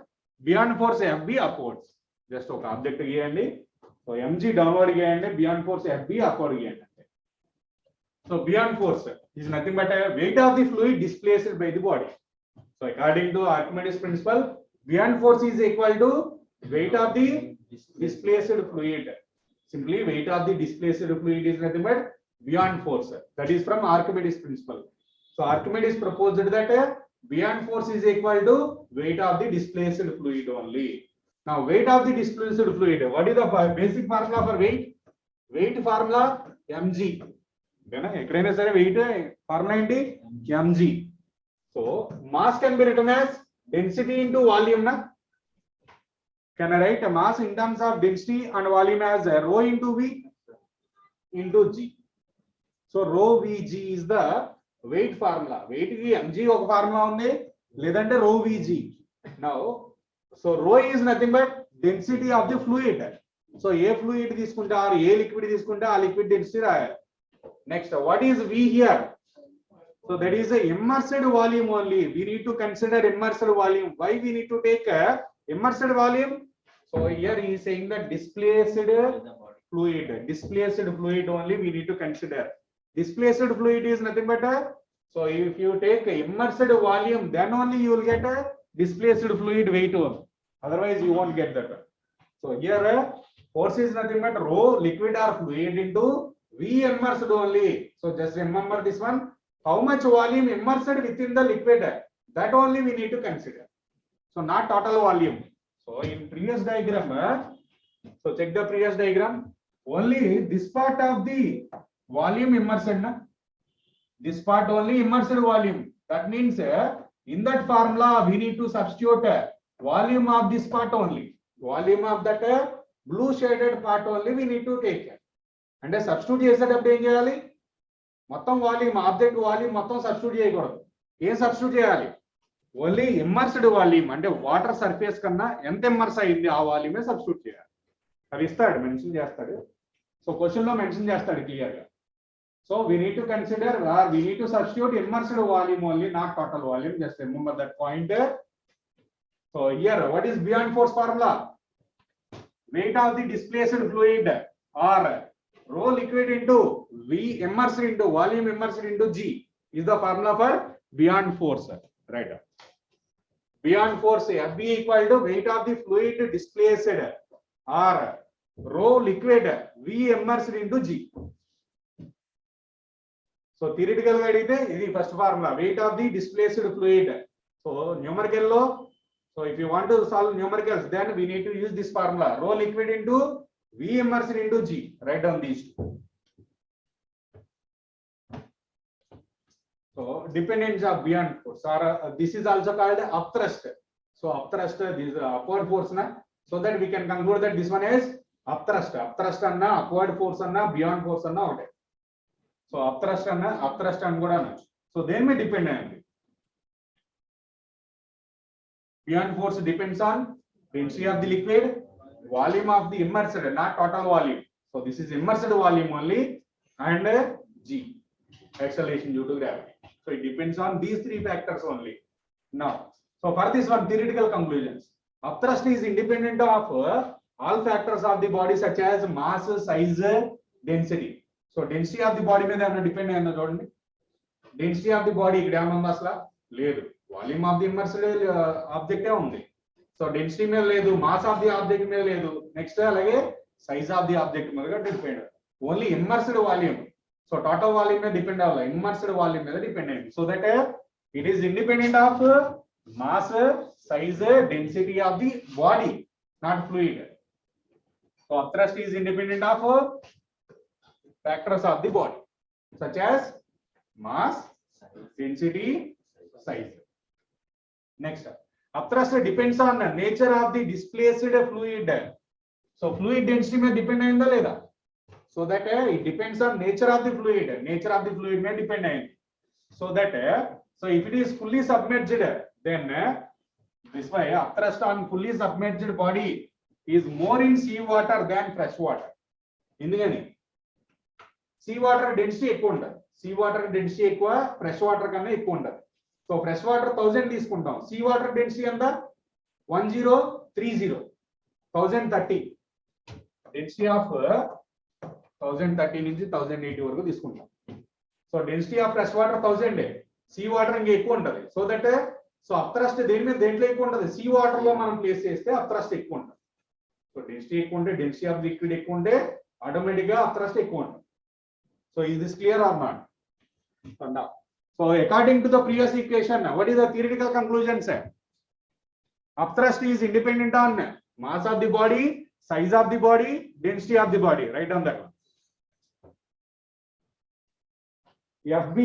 beyond force fb upwards. Just ఒక object గీయండి. So mg downward గీయండి, beyond force fb upward గీయండి. So beyond force is nothing but a weight of the fluid displaced by the body. So according to Archimedes principle, beyond force is equal to weight of the displaced fluid. Simply weight of the displaced fluid is nothing but beyond force. That is from Archimedes principle. So Archimedes proposed that beyond force is equal to weight of the displaced fluid only. Now weight of the displaced fluid, what is the basic formula for weight? Weight formula mg. Okay, ekkadaina sare weight formula enti mg. So mass can be written as density into volume na. Can I write a mass in terms of density and volume as rho into v into g? So rho vg is the weight formula. Weight ki mg oka formula undi, ledante rho vg. Now so rho is nothing but density of the fluid. So a fluid తీసుకుంటే or a liquid తీసుకుంటే ఆ liquid density రాయాలి. Next, what is v here? So that is a immersed volume only. We need to consider immersed volume. Why we need to take immersed volume? So here he is saying that displaced fluid. Displaced fluid only we need to consider. Displaced fluid is nothing but so if you take immersed volume, then only you will get a displaced fluid weight. Otherwise you won't get that. So here force is nothing but rho liquid or fluid into v immersed only. So just remember this one. How much volume immersed within the liquid, that only we need to consider. So not total volume. So in previous diagram, so check the previous diagram. Only this part of the volume immersed, na? This part only immersed volume. That means in that formula we need to substitute volume of this part only. Volume of that blue shaded part only we need to take. And substitute చేసేటప్పుడు ఏం చేయాలి? మొత్తం volume object volume మొత్తం substitute చేయకూడదు. ఏం substitute చేయాలి? Only immersed volume, అంటే water surface కన్నా ఎంత ఇమ్మర్స్ అయింది ఆ వాల్యూమే సబ్స్టిట్యూట్ చేయాలి. అది ఇస్తాడు, మెన్షన్ చేస్తాడు. సో క్వశ్చన్ లో మెన్షన్ చేస్తాడు క్లియర్ గా. So we need to consider or we need to substitute immersed volume only, not total volume. Just remember that point. So here what is beyond force formula? Weight of the displaced fluid or rho liquid into V immersed into volume immersed into G is the formula for beyond force, right? Beyond force FB equal to weight of the fluid displaced or rho liquid V immersed into G. So theoretical గా అడిగితే ఇది first formula, weight of the displaced fluid. So numerical లో, so if you want to solve numericals, then we need to use this formula, rho liquid into V immersed into G. Write down these two. So dependence of beyond force, or this is also called upthrust. So upthrust, this is upward force na, so that we can conclude that this one is upthrust. Upthrust anna, upward force anna, beyond force anna ఒకటే. So upthrust anna, upthrust అని కూడా అనొచ్చు. So దేని మీద depend అయ్యింది? Beyond force depends on density of the liquid, volume of the immersed, not total volume. So this is immersed volume only, and G, acceleration due to gravity. So it depends on these three factors only. Now, so for this one, theoretical conclusions. Upthrust is independent of all factors of the body such as mass, size, density. So density of the body మీద ఏమైనా depend అయ్యిందో చూడండి. Density of the body ఇక్కడ ఏమన్నా అసలు లేదు. Volume of the immersed object ఉంది. So density మీద లేదు, మాస్ ఆఫ్ ది ఆబ్జెక్ట్ మీద లేదు, నెక్స్ట్ అలాగే సైజ్ ఆఫ్ ది ఆబ్జెక్ట్ మీద depend. Only immersed volume, so total volume మీద డిపెండ్ అవ్వాలి, ఇమ్మర్స్డ్ వాల్యూమ్ మీద డిపెండ్ అయింది. So that it is independent of mass, size, density of the body, not fluid. So upthrust is independent of factors of the body such as mass, density, size. Next, upthrust depends on the nature of the displaced fluid. So fluid density may depend on the leda. So that it depends on nature of the fluid. Nature of the fluid may depend on. So that so if it is fully submerged, then this way upthrust on fully submerged body is more in sea water than fresh water. Indugani sea water density ఎక్కువ ఉంటుంది. Sea water density ఎక్కువ, fresh water కన్నా ఎక్కువ ఉంటుంది. So fresh water 1000 తీసుకుంటాం, sea water density ఎంత 1030, 1030 density of 1030 నుంచి 1080 వరకు తీసుకుంటాం. So density of fresh water 1000, sea water ఇంకా ఎక్కువ ఉంటుంది. సో దట్ సో అప్థ్రస్ట్ దేని మీద దేంట్లో ఎక్కువ ఉంటుంది, సీ వాటర్ లో మనం ప్లేస్ చేస్తే అప్థ్రస్ట్ ఎక్కువ ఉంటుంది. సో డెన్సిటీ ఎక్కువ ఉంటే, డెన్సిటీ ఆఫ్ లిక్విడ్ ఎక్కువ ఉంటే ఆటోమేటిక్ గా అప్థ్రస్ట్ ఎక్కువ ఉంటుంది. So is this clear or not? So according to the previous equation, what is the theoretical conclusion, sir? Upthrust is independent on mass of the body, size of the body, density of the body. Write down that one. FB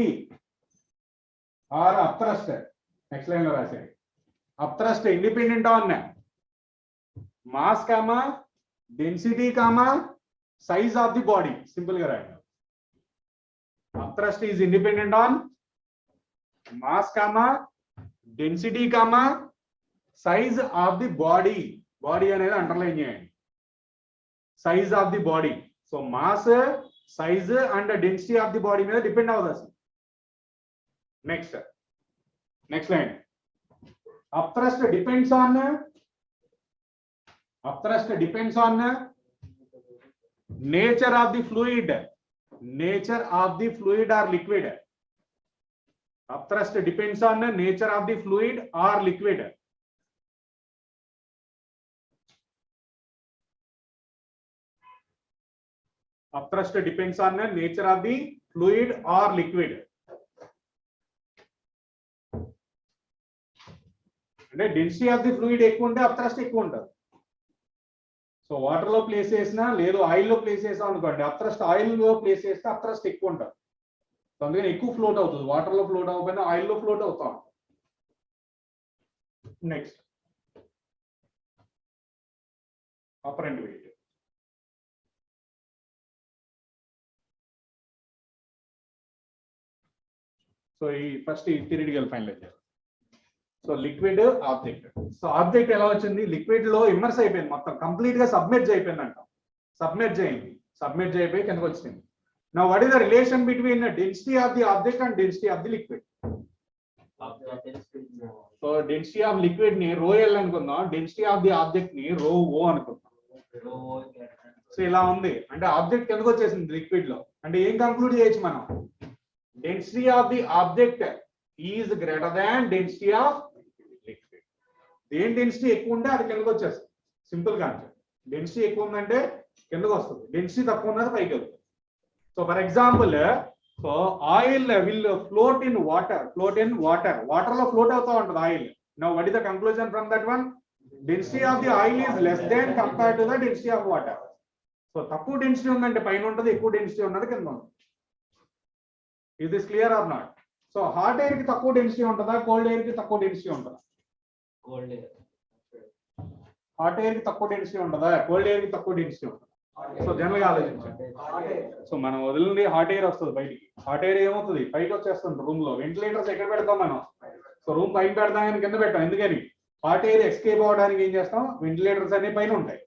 or upthrust. Next line lo rase. Upthrust independent on mass, density, size of the body. Simple ga write. Upthrust is independent on mass, density, size of the body. Body అనేది underline చేయండి. Size of the body. So mass, size and density of the body మీద depend అవ్వదు. Next line. Upthrust depends on nature of the fluid. Nature of the fluid or liquid. Upthrust depends on the nature of the fluid or liquid. Upthrust depends on the nature of the fluid or liquid. అంటే density of the fluid ఎక్కువ ఉంటే అప్థ్రస్ట్ ఎక్కువ ఉంటుంది. So water లో place చేసినా లేదు oil లో place చేసాం అనుకోండి, అప్థ్రస్ట్ ఆయిల్ లో ప్లేస్ చేస్తే అప్థ్రస్ట్ ఎక్కువ ఉంటుంది. అందుకని ఎక్కువ ఫ్లోట్ అవుతుంది, వాటర్ లో ఫ్లోట్ అవ్వకపోయినా ఆయిల్ లో ఫ్లోట్ అవుతా ఉంటుంది. Next apparent weight. సో ఈ ఫస్ట్ ఈ థియరిటికల్ ఫైనలైజ్ చేయాలి. So liquid, object. So object ఎలా వచ్చింది, లిక్విడ్ లో ఇమ్మర్స్ అయిపోయింది, మొత్తం కంప్లీట్ గా సబ్మెర్జ్ అయిపోయింది అంటాం. సబ్మెర్జ్ అయింది. సబ్మిట్ చేయబోయి కిందకి వచ్చింది. Now what is the relation between the density of the object and density of the liquid? So density of liquid ని rho L అనుకుందాం, density of the object ని rho O అనుకుందాం. So ఇలా ఉంది అంటే ఆబ్జెక్ట్ కిందకి వచ్చేసింది లిక్విడ్ లో. అంటే ఏం కంక్లూడ్ చేయొచ్చు మనం? Density of the object is greater than density of liquid. దేని డెన్సిటీ ఎక్కువ ఉంటే అది కిందకి వచ్చేస్తుంది. Simple concept. డెన్సిటీ ఎక్కువ ఉందంటే కిందకి వస్తుంది, డెన్సిటీ తక్కువ ఉన్నది పైకి వెళ్తుంది. So for example, so oil will float in water, water లో ఫ్లోట్ అవుతా ఉంటుంది oil. Now what is the conclusion from that one? Density of the oil is less than compared to the density of water. So తక్కువ density ఉందంటే పైన ఉంటుంది, ఎక్కువ density ఉన్నది కింద ఉంటుంది. Is this clear or not? So hot air కి తక్కువ డెన్సిటీ ఉంటుందా, కోల్డ్ ఎయిర్ కి తక్కువ డెన్సిటీ ఉంటుందా? హాట్ ఎయిర్ కి తక్కువ డెన్సిటీ ఉంటుందా, కోల్డ్ ఎయిర్ కి తక్కువ డెన్సిటీ ఉంటుందా? సో జనరల్ గా ఆలోచించండి. సో మనం వదిలింది హాట్ ఎయిర్ వస్తుంది బయటికి. హాట్ ఎయిర్ ఏమవుతుంది? పైకి వచ్చేస్తుంది రూమ్ లో. వెంటిలేటర్స్ ఎక్కడ పెడతాం మనం? సో రూమ్ పైన పెడతాం కానీ కింద పెట్టాం. ఎందుకని? హాట్ ఎయిర్ ఎస్కేప్ అవ్వడానికి ఏం చేస్తాం? వెంటిలేటర్స్ అన్ని పైన ఉంటాయి.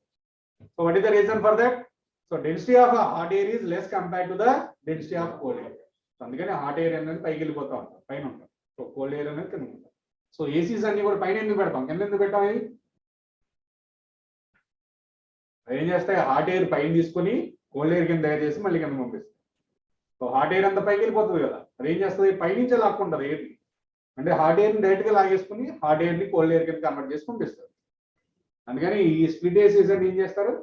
So what is the reason for that? So density of hot air is less compared to the density of cold air. అందుకని హాట్ ఎయిర్ అనేది పైకి వెళ్ళిపోతా ఉంటాం, పైన ఉంటాం. సో కోల్డ్ ఎయిర్ అనేది కింద ఉంటాం. సో ఏసీస్ అన్ని కూడా పైన ఎందుకు పెడతాం, కింద ఎందుకు పెట్టాం? ఇది ఏం చేస్తాయి? హాట్ ఎయిర్ పైన తీసుకొని కోల్డ్ ఎయిర్ కింద తయారు చేసి మళ్ళీ కింద పంపిస్తాయి. సో హాట్ ఎయిర్ అంతా పైకి వెళ్ళిపోతుంది కదా, అది ఏం చేస్తుంది? పైనుంచే లాక్కుంటుంది ఎయిర్. అంటే హాట్ ఎయిర్ ని డైరెక్ట్ గా లాగేసుకుని హాట్ ఎయిర్ ని కోల్డ్ ఎయిర్ కింద కన్వర్ట్ చేసి పంపిస్తారు. అందుకని ఈ స్ప్లిట్ ఏసీస్ అంటే ఏం చేస్తారు?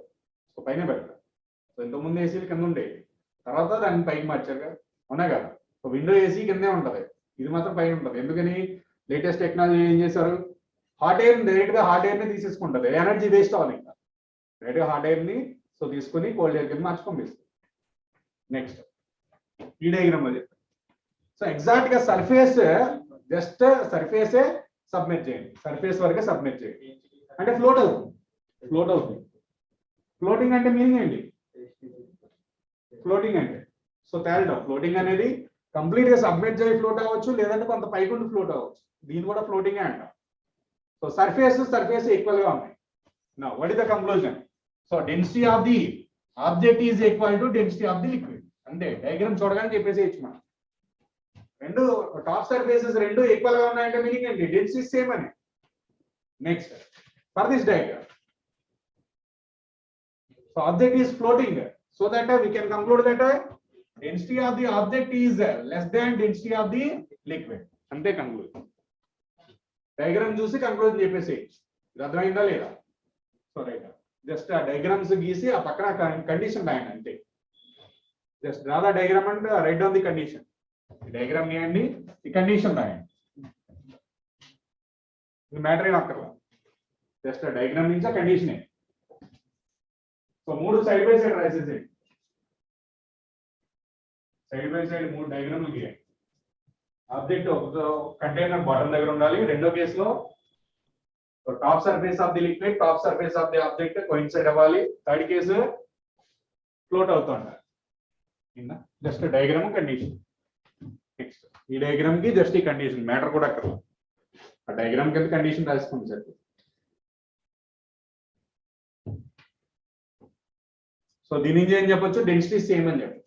సో పైన పెడతారు. సో ఇంతకుముందు ఏసీలు కింద ఉండేవి, తర్వాత దాన్ని పైకి మార్చారు కదా, అవునా కదా? సో విండో ఏసీ కిందే ఉంటది, ఇది మాత్రం పైన ఉంటుంది. ఎందుకని? లేటెస్ట్ టెక్నాలజీ ఏం చేశారు? హాట్ ఎయిర్ డైరెక్ట్ గా హాట్ ఎయిర్ ని తీసేసుకుంటది, ఎనర్జీ వేస్ట్ అవ్వాలి. ఇంకా డైరెక్ట్ హాట్ ఎయిర్ ని సో తీసుకుని కోల్డ్ ఎయిర్ కింద మార్చి పంపిస్తుంది. నెక్స్ట్ ఈ డయాగ్రామ్ అది. సో ఎగ్జాక్ట్ గా సర్ఫేస్, జస్ట్ సర్ఫేసే సబ్మిట్ చేయండి, సర్ఫేస్ వరకే సబ్మిట్ చేయండి. అంటే ఫ్లోట్ అవుతుంది, ఫ్లోట్ అవుతుంది. ఫ్లోటింగ్ అంటే మీనింగ్ ఏంటి? ఫ్లోటింగ్ అంటే సో తేల్డా, ఫ్లోటింగ్ అనేది కంప్లీట్ గా సబ్మిట్ చేయి ఫ్లోట్ అవ్వచ్చు, లేదంటే కొంత పైకుండి ఫ్లోట్ అవ్వచ్చు. దీన్ని కూడా ఫ్లోటింగ్ అంటాం. సో సర్ఫేస్ ఈక్వల్ గా ఉన్నాయి. Now what is the conclusion? So density of the object is equal to density of the liquid. అంటే డయాగ్రామ్ చూడగానే చెప్పేసేయచ్చు మనం. రెండు టాప్ సర్ఫేసెస్ రెండు ఈక్వల్ గా ఉన్నాయంటే మీనింగ్ ఏంటి? డెన్సిటీ సేమ్ అని. Next for this diagram, so object is floating, so that we can conclude that density of the object is less than density of the liquid. ante conclude diagram చూసి conclude చెప్పేసి ఇది అర్థమైందా లేదా? So right, just ఆ diagrams గీసి ఆ పక్కన condition రాయండి అంతే. Just draw the diagram and right down the condition. Diagram గీయండి, ఈ కండిషన్ రాయండి. ఇది మ్యాటర్ ఏం అక్కర్లా, జస్ట్ ఆ డయాగ్రామ్ నుంచి ఆ కండిషనే. సో మూడు సైడ్ బై సైడ్ రాసేసేయండి. సైడ్ బై సైడ్ మూడు డయాగ్రామ్లు గీయండి. ఆబ్జెక్ట్ ఒక కంటైనర్ బాటమ్ దగ్గర ఉండాలి. రెండో కేసులో top surface of the liquid, top surface of the object coincide అవ్వాలి. థర్డ్ కేసు ఫ్లోట్ అవుతూ ఉండాలి. Just diagram condition. నెక్స్ట్ ఈ డయాగ్రామ్ కి జస్ట్ ఈ కండిషన్, మ్యాటర్ కూడా అక్కడ ఆ డయాగ్రామ్ కింద కండిషన్ రాసుకోండి సార్. సో దీని నుంచి ఏం చెప్పొచ్చు? డెన్సిటీ సేమ్ అని చెప్పచ్చు.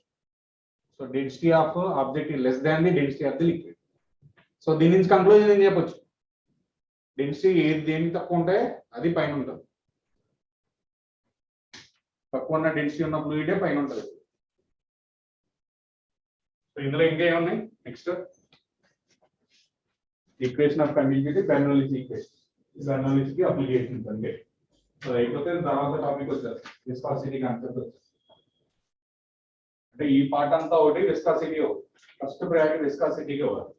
So density of object less than the density of the liquid. So దీని నుంచి కంక్లూజన్ ఏం చెప్పొచ్చు? డెన్సిటీ ఏది దేనికి తక్కువ ఉంటే అది పైన ఉంటుంది. తక్కువ ఉన్న డెన్సిటీ ఉన్న ఫ్లూయిడే పైన ఉంటుంది. సో ఇందులో ఇంకా ఏమున్నాయి? Next equation of continuity, Bernoulli's equation. Bernoulli's కి అప్లికేషన్స్ అంటే సో అయిపోతే తర్వాత టాపిక్ వచ్చేది విస్కాసిటీ కాన్సెప్ట్ వచ్చేది. అంటే ఈ పార్ట్ అంతా ఒకటి విస్కాసిటీ, ఫస్ట్ ప్రయారిటీ విస్కాసిటీకి ఇవ్వాలి.